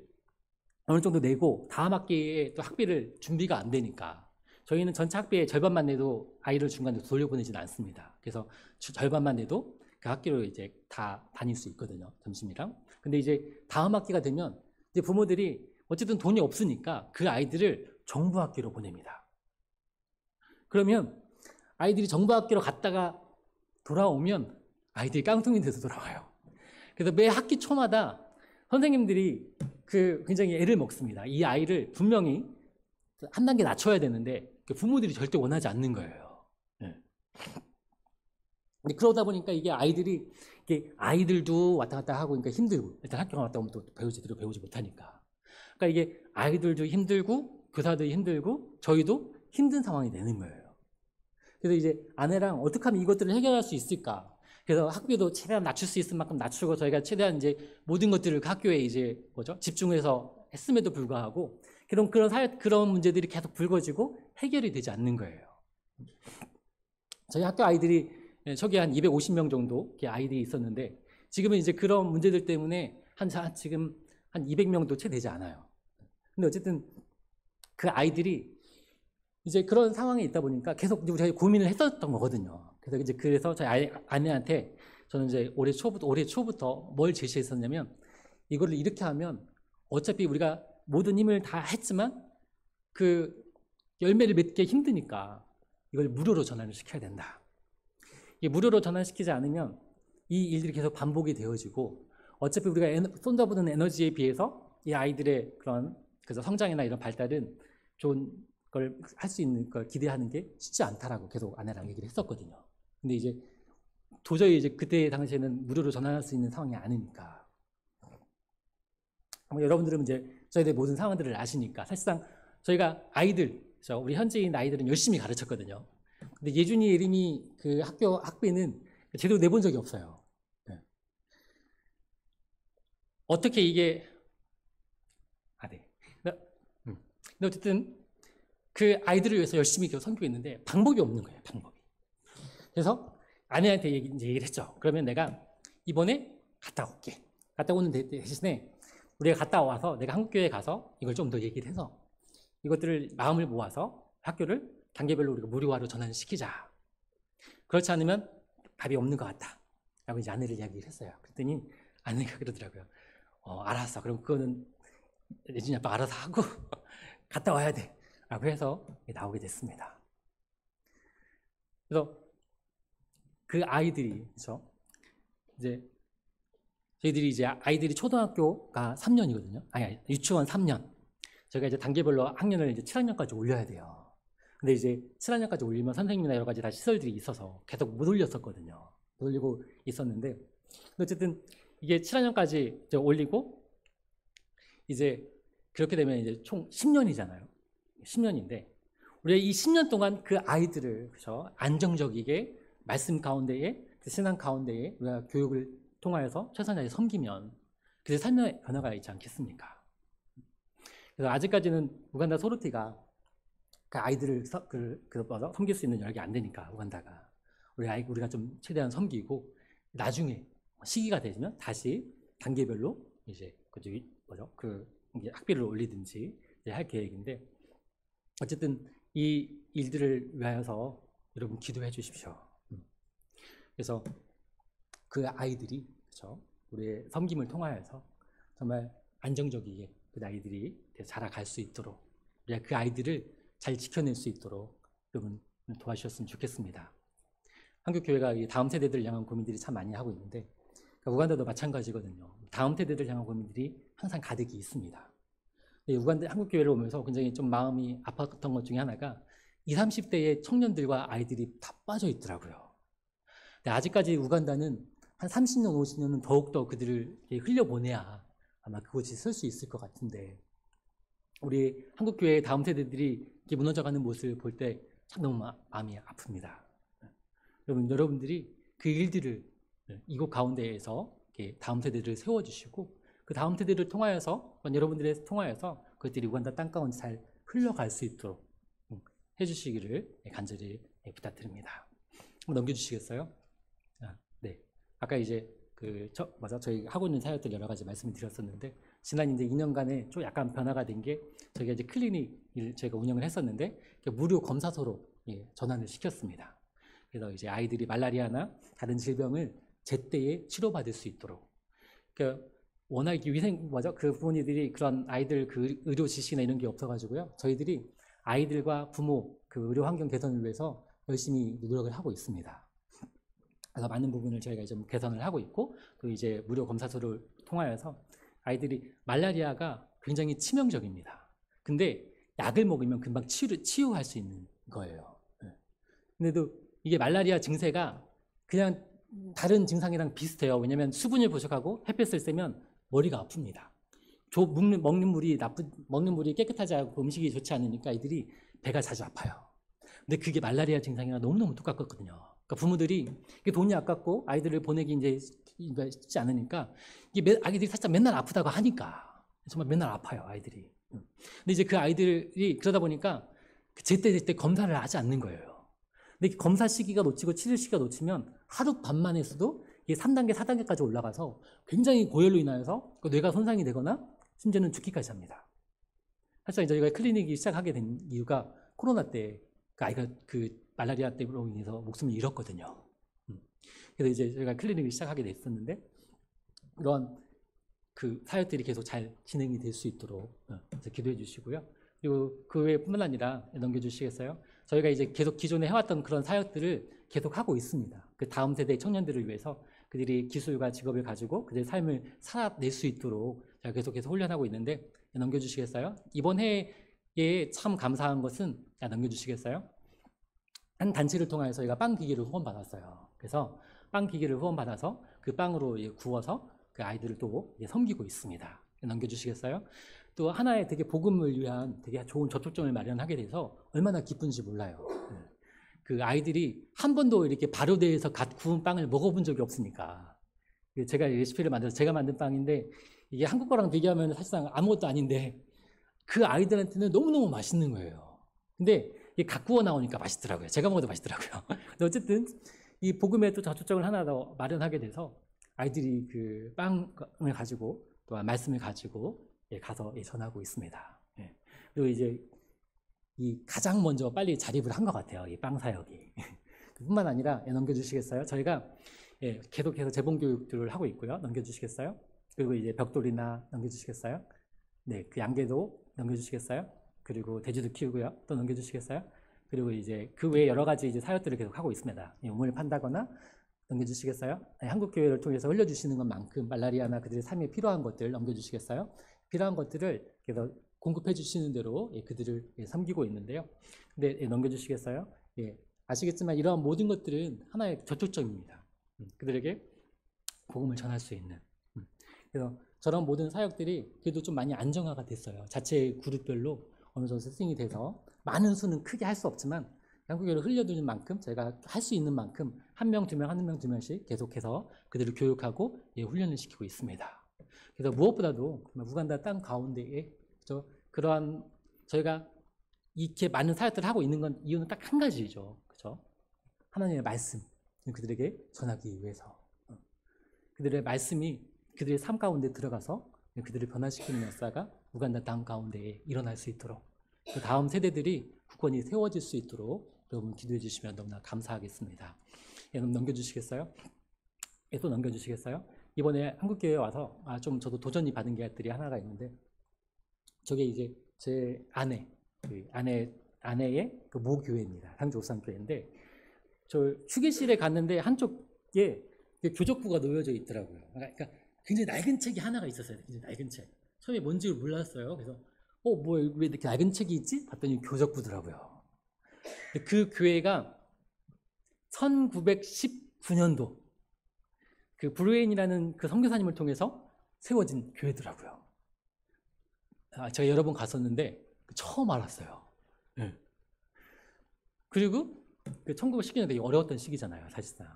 어느 정도 내고 다음 학기에 또 학비를 준비가 안 되니까 저희는 전체 학비의 절반만 내도 아이를 중간에 돌려보내지는 않습니다. 그래서 절반만 내도 그 학기로 이제 다 다닐 수 있거든요. 점심이랑. 근데 이제 다음 학기가 되면 이제 부모들이 어쨌든 돈이 없으니까 그 아이들을 정부 학기로 보냅니다. 그러면 아이들이 정부 학기로 갔다가 돌아오면 아이들이 깡통이 돼서 돌아와요. 그래서 매 학기 초마다 선생님들이 굉장히 애를 먹습니다. 이 아이를 분명히 한 단계 낮춰야 되는데 부모들이 절대 원하지 않는 거예요. 네. 근데 그러다 보니까 이게 아이들도 왔다 갔다 하고 그러니까 힘들고 일단 학교 갔다 오면 또 제대로 배우지 못하니까. 그러니까 이게 아이들도 힘들고 교사도 힘들고 저희도 힘든 상황이 되는 거예요. 그래서 이제 아내랑 어떻게 하면 이것들을 해결할 수 있을까? 그래서 학비도 최대한 낮출 수 있을 만큼 낮추고 저희가 최대한 이제 모든 것들을 그 학교에 이제 집중해서 했음에도 불구하고 그런 문제들이 계속 불거지고 해결이 되지 않는 거예요. 저희 학교 아이들이 초기 한 250명 정도 아이들이 있었는데 지금은 이제 그런 문제들 때문에 지금 한 200명도 채 되지 않아요. 근데 어쨌든 그 아이들이 이제 그런 상황에 있다 보니까 계속 저희 고민을 했었던 거거든요. 그래서 저희 아내한테 저는 이제 올해 초부터 뭘 제시했었냐면 이거를 이렇게 하면 어차피 우리가 모든 힘을 다 했지만 그 열매를 맺기 힘드니까 이걸 무료로 전환을 시켜야 된다. 이게 무료로 전환시키지 않으면 이 일들이 계속 반복이 되어지고 어차피 우리가 쏟아부는 에너지에 비해서 이 아이들의 그래서 성장이나 이런 발달은 좋은 걸 할 수 있는 걸 기대하는 게 쉽지 않다라고 계속 아내랑 얘기를 했었거든요. 근데 이제 도저히 이제 그때 당시에는 무료로 전환할 수 있는 상황이 아니니까. 여러분들은 이제 저희들 모든 상황들을 아시니까 사실상 저희가 우리 현지인 아이들은 열심히 가르쳤거든요. 근데 예준이 예림이 그 학비는 제대로 내본 적이 없어요. 네. 어떻게 이게 네. 근데 어쨌든 그 아이들을 위해서 열심히 섬기고 있는데 방법이 없는 거예요. 방법이. 그래서 아내한테 얘기를 했죠. 그러면 내가 이번에 갔다 올게. 갔다 오는 대신에 우리가 갔다 와서 내가 한국교회에 가서 이걸 좀 더 얘기를 해서 이것들을 마음을 모아서 학교를 단계별로 우리가 무료화로 전환시키자. 그렇지 않으면 답이 없는 것 같다. 라고 이제 아내를 이야기를 했어요. 그랬더니 아내가 그러더라고요. 알았어. 그럼 그거는 예진이 아빠 알아서 하고 갔다 와야 돼. 라고 해서 나오게 됐습니다. 그래서 그 아이들이, 그렇죠? 이제 저희들이 이제 아이들이 초등학교가 3년이거든요. 아니, 유치원 3년. 저희가 이제 단계별로 학년을 이제 7학년까지 올려야 돼요. 근데 이제 7학년까지 올리면 선생님이나 여러 가지 다 시설들이 있어서 계속 못 올렸었거든요. 못 올리고 있었는데, 어쨌든 이게 7학년까지 이제 올리고, 이제 그렇게 되면 이제 총 10년이잖아요. 10년인데, 우리가 이 10년 동안 그 아이들을, 그렇죠? 안정적이게 말씀 가운데에, 그 신앙 가운데에 우리가 교육을 통하여서 최선을 다해 섬기면 그게 삶의 변화가 있지 않겠습니까? 그래서 아직까지는 우간다 소르티가 그 아이들을 섬길 수 있는 여력이 안 되니까 우간다가 우리가 좀 최대한 섬기고 나중에 시기가 되면 다시 단계별로 이제 이제 학비를 올리든지 할 계획인데 어쨌든 이 일들을 위하여서 여러분 기도해 주십시오. 그래서 그 아이들이 그렇죠? 우리의 섬김을 통하여서 정말 안정적이게 그 아이들이 자라갈 수 있도록 우리가 그 아이들을 잘 지켜낼 수 있도록 여러분 도와주셨으면 좋겠습니다. 한국 교회가 다음 세대들을 향한 고민들이 참 많이 하고 있는데 우간다도 마찬가지거든요. 다음 세대들을 향한 고민들이 항상 가득히 있습니다. 우간다 한국 교회를 오면서 굉장히 좀 마음이 아팠던 것 중에 하나가 20, 30대의 청년들과 아이들이 다 빠져 있더라고요. 근데 아직까지 우간다는 한 30년, 50년은 더욱더 그들을 흘려보내야 아마 그곳이 설 수 있을 것 같은데 우리 한국 교회의 다음 세대들이 이렇게 무너져가는 모습을 볼 때 참 너무 마음이 아픕니다. 여러분들이 그 일들을 이곳 가운데에서 다음 세대를 세워주시고 그 다음 세대를 통하여서 여러분들을 통하여서 그것들이 우간다 땅가운데 잘 흘러갈 수 있도록 해주시기를 간절히 부탁드립니다. 한번 넘겨주시겠어요? 네. 아까 이제 저희 하고 있는 사역들 여러 가지 말씀을 드렸었는데 지난 이제 2년간에 좀 약간 변화가 된 게 저희가 이제 클리닉을 저희가 운영을 했었는데 무료 검사소로 전환을 시켰습니다. 그래서 이제 아이들이 말라리아나 다른 질병을 제때에 치료받을 수 있도록 그러니까 워낙 그 부모님들이 그런 아이들 그 의료 지시나 이런 게 없어가지고요. 저희들이 아이들과 부모 그 의료 환경 개선을 위해서 열심히 노력을 하고 있습니다. 그래서 많은 부분을 저희가 좀 개선을 하고 있고 또 이제 무료 검사소를 통하여서 아이들이 말라리아가 굉장히 치명적입니다. 근데 약을 먹으면 금방 치유할 수 있는 거예요. 근데도 이게 말라리아 증세가 그냥 다른 증상이랑 비슷해요. 왜냐하면 수분이 부족하고 햇볕을 쐬면 머리가 아픕니다. 먹는 물이 깨끗하지 않고 음식이 좋지 않으니까 아이들이 배가 자주 아파요. 근데 그게 말라리아 증상이랑 너무너무 똑같거든요. 그러니까 부모들이 돈이 아깝고 아이들을 보내기 이제 쉽지 않으니까 아이들이 살짝 맨날 아프다고 하니까 정말 맨날 아파요, 아이들이. 근데 이제 그 아이들이 그러다 보니까 제때 검사를 하지 않는 거예요. 근데 검사 시기가 놓치고 치료 시기가 놓치면 하루 밤만 했어도 이게 3단계, 4단계까지 올라가서 굉장히 고열로 인하여서 뇌가 손상이 되거나 심지어는 죽기까지 합니다. 사실 저희가 클리닉이 시작하게 된 이유가 코로나 때 그 아이가 그 말라리아 때문에 인해서 목숨을 잃었거든요. 그래서 이제 저희가 클리닉을 시작하게 됐었는데 이런 그 사역들이 계속 잘 진행이 될 수 있도록 기도해 주시고요. 그리고 그 외뿐만 아니라 넘겨주시겠어요? 저희가 이제 계속 기존에 해왔던 그런 사역들을 계속 하고 있습니다. 그 다음 세대 청년들을 위해서 그들이 기술과 직업을 가지고 그들의 삶을 살아낼 수 있도록 제가 계속해서 훈련하고 있는데 넘겨주시겠어요? 이번 해에 참 감사한 것은 넘겨주시겠어요? 한 단체를 통해서 저희가 빵 기계를 후원받았어요. 그래서 빵 기계를 후원받아서 그 빵으로 구워서 그 아이들을 또 섬기고 있습니다. 넘겨주시겠어요? 또 하나의 되게 복음을 위한 되게 좋은 접촉점을 마련하게 돼서 얼마나 기쁜지 몰라요. 그 아이들이 한 번도 이렇게 발효대에서 갓 구운 빵을 먹어본 적이 없으니까 제가 레시피를 만들어서 제가 만든 빵인데 이게 한국 거랑 비교하면 사실상 아무것도 아닌데 그 아이들한테는 너무너무 맛있는 거예요. 근데 이게 갓 구워 나오니까 맛있더라고요. 제가 먹어도 맛있더라고요. 근데 어쨌든 이 복음에 또 접촉점을 하나 더 마련하게 돼서 아이들이 그 빵을 가지고 또 말씀을 가지고 가서 전하고 있습니다. 그리고 이제 이 가장 먼저 빨리 자립을 한 것 같아요. 이 빵 사역이. 뿐만 아니라 넘겨주시겠어요? 저희가 계속해서 재봉 교육들을 하고 있고요. 넘겨주시겠어요? 그리고 이제 벽돌이나 넘겨주시겠어요? 네, 그 양계도 넘겨주시겠어요? 그리고 돼지도 키우고요. 또 넘겨주시겠어요? 그리고 이제 그 외에 여러 가지 이제 사역들을 계속 하고 있습니다. 우물을 판다거나 넘겨주시겠어요? 한국 교회를 통해서 흘려주시는 것만큼 말라리아나 그들의 삶에 필요한 것들 넘겨주시겠어요? 필요한 것들을 계속 공급해 주시는 대로 그들을 섬기고 있는데요. 근데 넘겨주시겠어요? 아시겠지만 이러한 모든 것들은 하나의 저촉점입니다. 그들에게 복음을 전할 수 있는. 그래서 저런 모든 사역들이 그래도 좀 많이 안정화가 됐어요. 자체 그룹별로 어느 정도 세팅이 돼서 많은 수는 크게 할 수 없지만 한국교회를 흘려두는 만큼 저희가 할 수 있는 만큼 한 명, 두 명, 한 명, 두 명씩 계속해서 그들을 교육하고 훈련을 시키고 있습니다. 그래서 무엇보다도 우간다 땅 가운데에 그러한 저희가 이렇게 많은 사역들을 하고 있는 건 이유는 딱 한 가지죠. 그렇죠? 하나님의 말씀 그들에게 전하기 위해서 그들의 말씀이 그들의 삶 가운데 들어가서 그들을 변화시키는 역사가 우간다 땅 가운데에 일어날 수 있도록 그 다음 세대들이 굳건히 세워질 수 있도록 여러분 기도해 주시면 너무나 감사하겠습니다. 넘겨주시겠어요? 또 넘겨주시겠어요? 이번에 한국교회에 와서 좀 저도 도전이 받은 것들이 하나가 있는데, 저게 이제 제 아내의 그 모교회입니다. 상주옥산교회인데, 저 휴게실에 갔는데 한쪽에 교적부가 놓여져 있더라고요. 그러니까 굉장히 낡은 책이 하나가 있었어요. 굉장히 낡은 책. 처음에 뭔지 몰랐어요. 그래서 뭐 왜 이렇게 낡은 책이 있지? 봤더니 교적부더라고요. 그 교회가 1919년도 그 브루엔이라는 그 선교사님을 통해서 세워진 교회더라고요. 제가 여러 번 갔었는데 처음 알았어요. 네. 그리고 그 1919년 되게 어려웠던 시기잖아요, 사실상.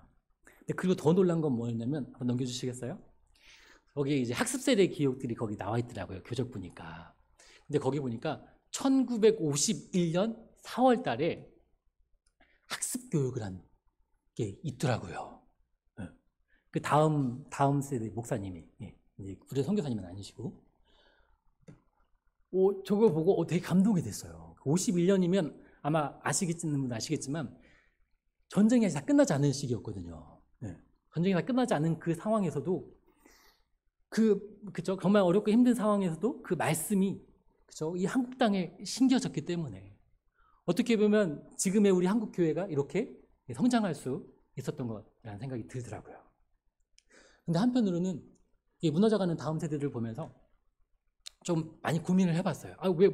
근데 그리고 더 놀란 건 뭐였냐면, 한번 넘겨주시겠어요? 거기에 이제 학습 세대 기록들이 거기 나와 있더라고요, 교적 보니까. 근데 거기 보니까 1951년 4월 달에 학습 교육을 한 게 있더라고요. 네. 그 다음 세대 목사님이, 이제 구례 선교사님은 아니시고, 저거 보고 되게 감동이 됐어요. 51년이면 아마 아시겠는 분 아시겠지만 전쟁이 아직 다 끝나지 않은 시기였거든요. 네. 전쟁이 다 끝나지 않은 그 상황에서도 그죠? 정말 어렵고 힘든 상황에서도 그 말씀이 그죠? 이 한국 땅에 심겨졌기 때문에 어떻게 보면 지금의 우리 한국 교회가 이렇게 성장할 수 있었던 것이라는 생각이 들더라고요. 근데 한편으로는 이 무너져가는 다음 세대들을 보면서 좀 많이 고민을 해봤어요. 왜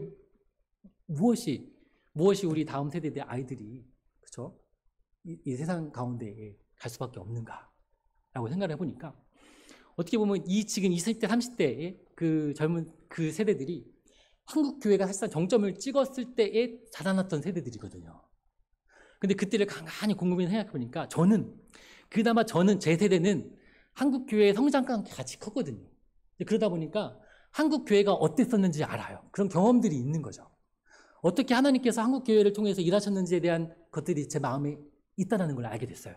무엇이 우리 다음 세대의 아이들이 그죠? 이 세상 가운데에 갈 수밖에 없는가라고 생각을 해보니까 어떻게 보면 지금 20대, 30대의 그 젊은 그 세대들이 한국 교회가 사실상 정점을 찍었을 때에 자라났던 세대들이거든요. 근데 그때를 간간히 곰곰이 생각해 보니까 그나마 제 세대는 한국 교회의 성장과 함께 같이 컸거든요. 그러다 보니까 한국 교회가 어땠었는지 알아요. 그런 경험들이 있는 거죠. 어떻게 하나님께서 한국 교회를 통해서 일하셨는지에 대한 것들이 제 마음에 있다는 걸 알게 됐어요.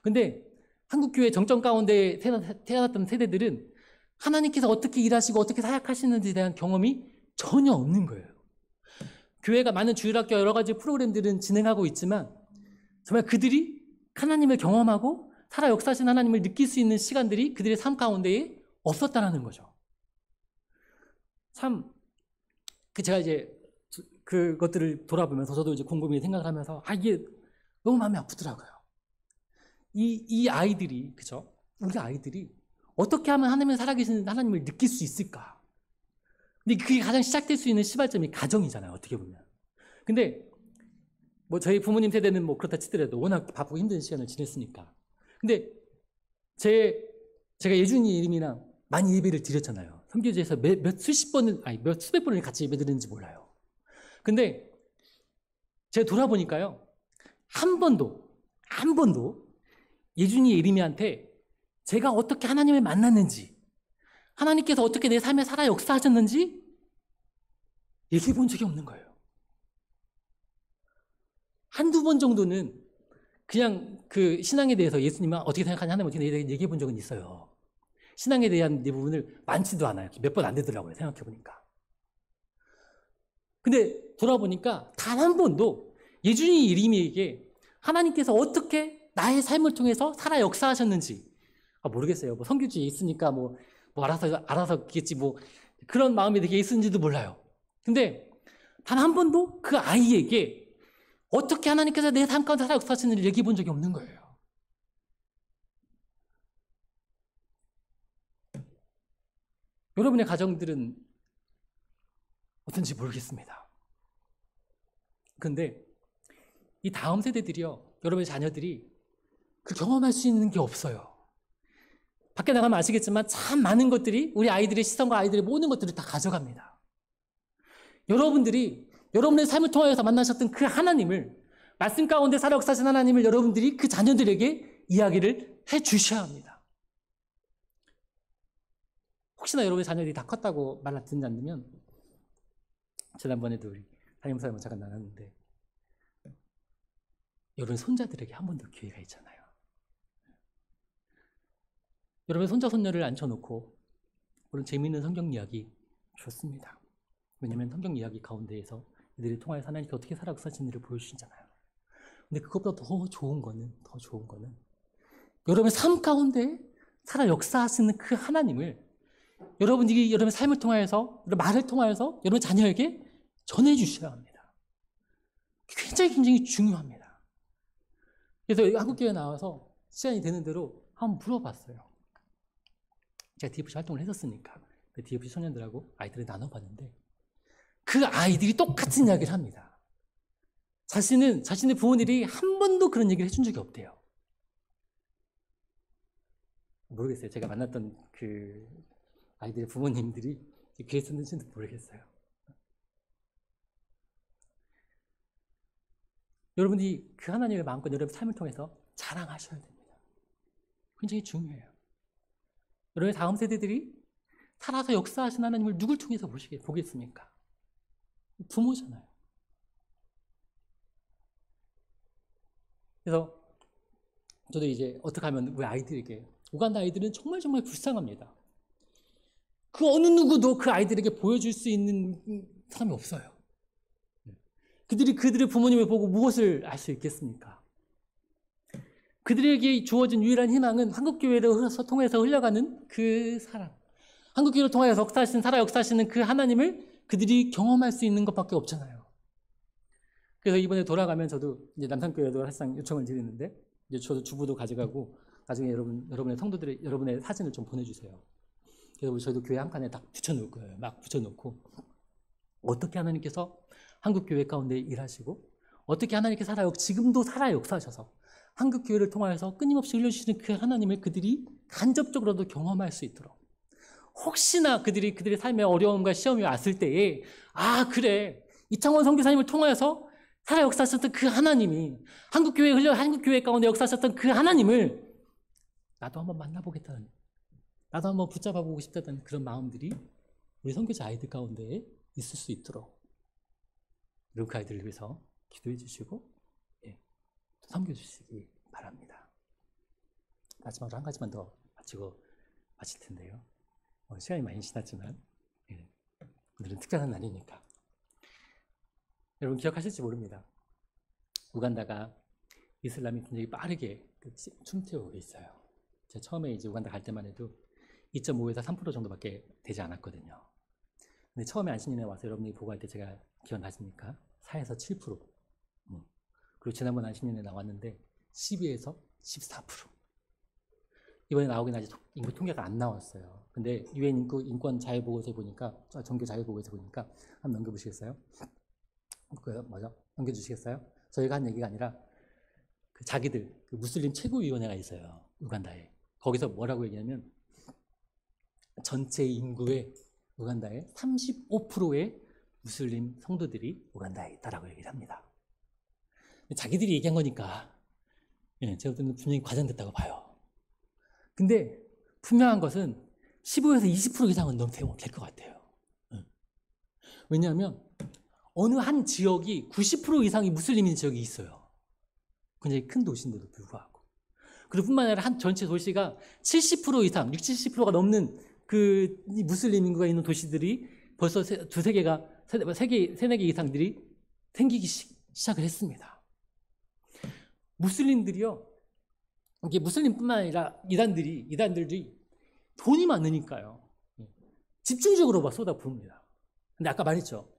근데 한국 교회 정점 가운데 태어났던 세대들은 하나님께서 어떻게 일하시고 어떻게 사역하시는지에 대한 경험이 전혀 없는 거예요. 교회가 많은 주일학교 여러 가지 프로그램들은 진행하고 있지만 정말 그들이 하나님을 경험하고 살아 역사하신 하나님을 느낄 수 있는 시간들이 그들의 삶 가운데에 없었다는 거죠. 참, 제가 이제 그것들을 돌아보면서 저도 이제 곰곰이 생각을 하면서 이게 너무 마음이 아프더라고요. 이 아이들이, 그죠? 우리 아이들이 어떻게 하면 하나님을 살아계시는 하나님을 느낄 수 있을까? 근데 그게 가장 시작될 수 있는 시발점이 가정이잖아요, 어떻게 보면. 근데 뭐 저희 부모님 세대는 뭐 그렇다 치더라도 워낙 바쁘고 힘든 시간을 지냈으니까. 근데 제가 예준이 이름이랑 많이 예배를 드렸잖아요. 선교지에서 몇 수백 번을 같이 예배 드렸는지 몰라요. 근데 제가 돌아보니까요, 한 번도 예준이 예림이한테 제가 어떻게 하나님을 만났는지, 하나님께서 어떻게 내 삶에 살아 역사하셨는지 얘기해 본 적이 없는 거예요. 한두 번 정도는 그냥 그 신앙에 대해서 예수님은 어떻게 생각하냐, 하나님 어떻게 얘기해 본 적은 있어요. 신앙에 대한 이 부분을 많지도 않아요. 몇 번 안 되더라고요, 생각해 보니까. 근데 돌아보니까 단 한 번도 예준이 예림이에게 하나님께서 어떻게 나의 삶을 통해서 살아 역사하셨는지 모르겠어요. 뭐 선교지에 있으니까 뭐 알아서 겠지 뭐 그런 마음이 되게 있었는지도 몰라요. 근데 단 한 번도 그 아이에게 어떻게 하나님께서 내 삶 가운데 살아 역사하시는지를 얘기해 본 적이 없는 거예요. 여러분의 가정들은 어떤지 모르겠습니다. 그런데 이 다음 세대들이요, 여러분의 자녀들이 그 경험할 수 있는 게 없어요. 밖에 나가면 아시겠지만 참 많은 것들이 우리 아이들의 시선과 아이들의 모든 것들을 다 가져갑니다. 여러분들이 여러분의 삶을 통하여서 만나셨던 그 하나님을, 말씀 가운데 살아 역사하신 하나님을 여러분들이 그 자녀들에게 이야기를 해 주셔야 합니다. 혹시나 여러분의 자녀들이 다 컸다고 말 듣지 않으면, 지난번에도 우리 담임사님 잠깐 나눴는데, 여러분 손자들에게 한 번 더 기회가 있잖아요. 여러분 손자 손녀를 앉혀놓고 그런 재미있는 성경 이야기 좋습니다. 왜냐하면 성경 이야기 가운데에서 이들이 통하여서 하나님께 어떻게 살아 역사하시는지를 보여주시잖아요. 근데 그것보다 더 좋은 거는 여러분의 삶 가운데 살아 역사하시는 그 하나님을 여러분이 여러분의 삶을 통하여서, 말을 통하여서 여러분 자녀에게 전해주셔야 합니다. 굉장히 중요합니다. 그래서 한국교회 나와서 시간이 되는 대로 한번 물어봤어요. 제가 DFC 활동을 했었으니까 DFC 소년들하고 아이들을 나눠봤는데 그 아이들이 똑같은 이야기를 합니다. 자신의 부모님이 한 번도 그런 얘기를 해준 적이 없대요. 모르겠어요. 제가 만났던 그 아이들의 부모님들이 그랬었는지는 모르겠어요. 여러분이 그 하나님의 마음과 여러분의 삶을 통해서 자랑하셔야 됩니다. 굉장히 중요해요. 여러분의 다음 세대들이 살아서 역사하신 하나님을 누굴 통해서 보겠습니까? 부모잖아요. 그래서 저도 이제 어떻게 하면 우리 아이들에게, 우간다 아이들은 정말 불쌍합니다. 그 어느 누구도 그 아이들에게 보여줄 수 있는 사람이 없어요. 그들의 부모님을 보고 무엇을 알 수 있겠습니까? 그들에게 주어진 유일한 희망은 한국교회를 통해서 흘러가는 그 사람, 한국교회를 통해서 살아 역사하시는 그 하나님을 그들이 경험할 수 있는 것밖에 없잖아요. 그래서 이번에 돌아가면 저도 이제 남산교회도 사실상 요청을 드리는데, 이제 저도 주부도 가져가고 나중에 여러분의 성도들의 여러분의 사진을 좀 보내주세요. 그래서 저희도 교회 한 칸에 딱 붙여놓을 거예요. 막 붙여놓고 어떻게 하나님께서 한국교회 가운데 일하시고, 어떻게 하나님께서 지금도 살아 역사하셔서 한국교회를 통하여서 끊임없이 흘려주시는 그 하나님을 그들이 간접적으로도 경험할 수 있도록, 혹시나 그들의 삶에 어려움과 시험이 왔을 때에 그래, 이창원 선교사님을 통하여서 살아 역사하셨던 그 하나님이 한국교회 가운데 역사하셨던 그 하나님을 나도 한번 만나보겠다는, 나도 한번 붙잡아보고 싶다는 그런 마음들이 우리 선교사 아이들 가운데 있을 수 있도록 그 아이들을 위해서 기도해 주시고 섬겨주시기 바랍니다. 마지막으로 한 가지만 더 마칠 텐데요. 시간이 많이 지났지만 오늘은 특별한 날이니까 여러분 기억하실지 모릅니다. 우간다가 이슬람이 굉장히 빠르게 침투하고 있어요. 제가 처음에 이제 우간다 갈 때만 해도 2.5에서 3% 정도밖에 되지 않았거든요. 근데 처음에 안신년에 와서 여러분이 보고할 때 제가 기억나십니까? 4에서 7%. 그리고 지난번 안신년에 나왔는데 12에서 14%. 이번에 나오긴 아직 인구 통계가 안 나왔어요. 근데 유엔 인권 자유보고서에 보니까, 종교 자유보고서에 보니까 한번 넘겨보시겠어요? 넘겨주시겠어요? 저희가 한 얘기가 아니라 자기들 무슬림 최고위원회가 있어요. 우간다에. 거기서 뭐라고 얘기하면 전체 인구의 우간다의 35%의 무슬림 성도들이 우간다에 있다라고 얘기를 합니다. 자기들이 얘기한 거니까 제가 볼 때는 분명히 과장됐다고 봐요. 근데 분명한 것은 15에서 20% 이상은 넘으면 될 것 같아요. 왜냐하면 어느 한 지역이 90% 이상이 무슬림인 지역이 있어요. 굉장히 큰 도시인데도 불구하고. 그리고 뿐만 아니라 한 전체 도시가 70% 이상, 60, 70%가 넘는 그 무슬림 인구가 있는 도시들이 벌써 세네 개 이상들이 생기기 시작을 했습니다. 무슬림들이요, 이게 무슬림뿐만 아니라 이단들이 돈이 많으니까요, 집중적으로 막 쏟아부읍니다. 근데 아까 말했죠,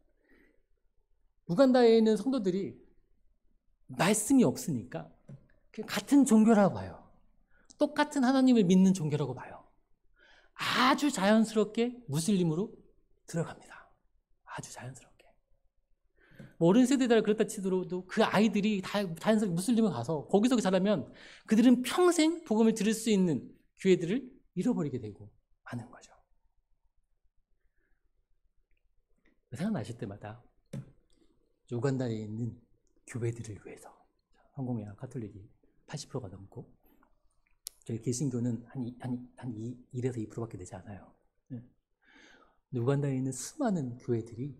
우간다에 있는 성도들이 말씀이 없으니까 같은 종교라고 봐요. 똑같은 하나님을 믿는 종교라고 봐요. 아주 자연스럽게 무슬림으로 들어갑니다. 아주 자연스럽게. 어른 세대들 그렇다 치더라도 그 아이들이 다 자연스럽게 무슬림을 가서 거기서 자라면 그들은 평생 복음을 들을 수 있는 기회들을 잃어버리게 되고 하는 거죠. 생각나실 때마다 우간다에 있는 교회들을 위해서, 성공회와 카톨릭이 80%가 넘고 저희 개신교는 한 1에서 2%밖에 되지 않아요. 우간다에 있는 수많은 교회들이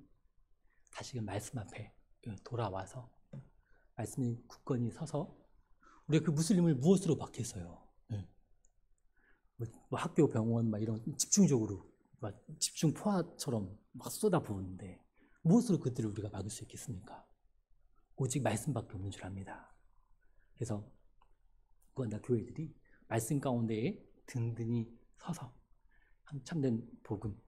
다시금 말씀 앞에 돌아와서 말씀이 굳건히 서서 우리가 그 무슬림을 무엇으로 막겠어요? 뭐 학교, 병원 막 이런 집중적으로 막 집중 포화처럼 막 쏟아부었는데 무엇으로 그들을 우리가 막을 수 있겠습니까? 오직 말씀밖에 없는 줄 압니다. 그래서 우간다 교회들이 말씀 가운데에 든든히 서서 참된 복음,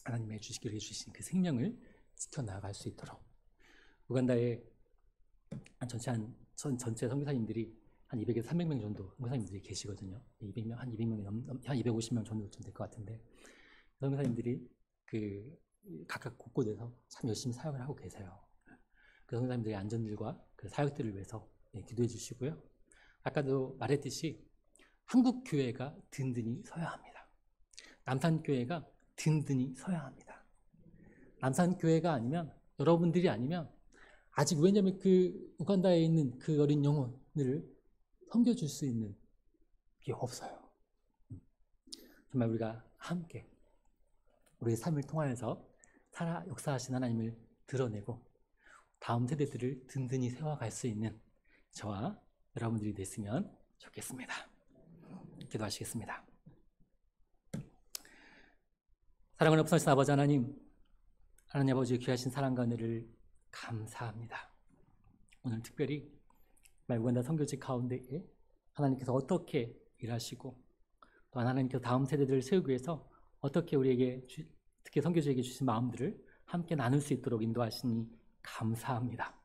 하나님의 주시기를 해주신 그 생명을 지켜나갈 수 있도록 우간다의 전체 선교사님들이 한 200에서 300명 정도 선교사님들이 계시거든요. 200명, 한 200명이 한 250명 정도쯤 될 것 같은데 선교사님들이 그 각각 곳곳에서 참 열심히 사역을 하고 계세요. 그 선교사님들의 안전들과 그 사역들을 위해서 기도해 주시고요. 아까도 말했듯이 한국 교회가 든든히 서야 합니다. 남산 교회가 든든히 서야 합니다. 남산 교회가 아니면 여러분들이 아니면 아직 왜냐하면 그 우간다에 있는 그 어린 영혼을 섬겨줄 수 있는 게 없어요. 정말 우리가 함께 우리의 삶을 통하여서 살아 역사하신 하나님을 드러내고 다음 세대들을 든든히 세워갈 수 있는 저와 여러분들이 됐으면 좋겠습니다. 기도하시겠습니다. 사랑하는 높으신 아버지 하나님, 하나님 아버지의 귀하신 사랑과 은혜를 감사합니다. 오늘 특별히 우간다 선교지 가운데에 하나님께서 어떻게 일하시고 또 하나님께서 다음 세대들을 세우기 위해서 어떻게 우리에게 특히 선교지에게 주신 마음들을 함께 나눌 수 있도록 인도하시니 감사합니다.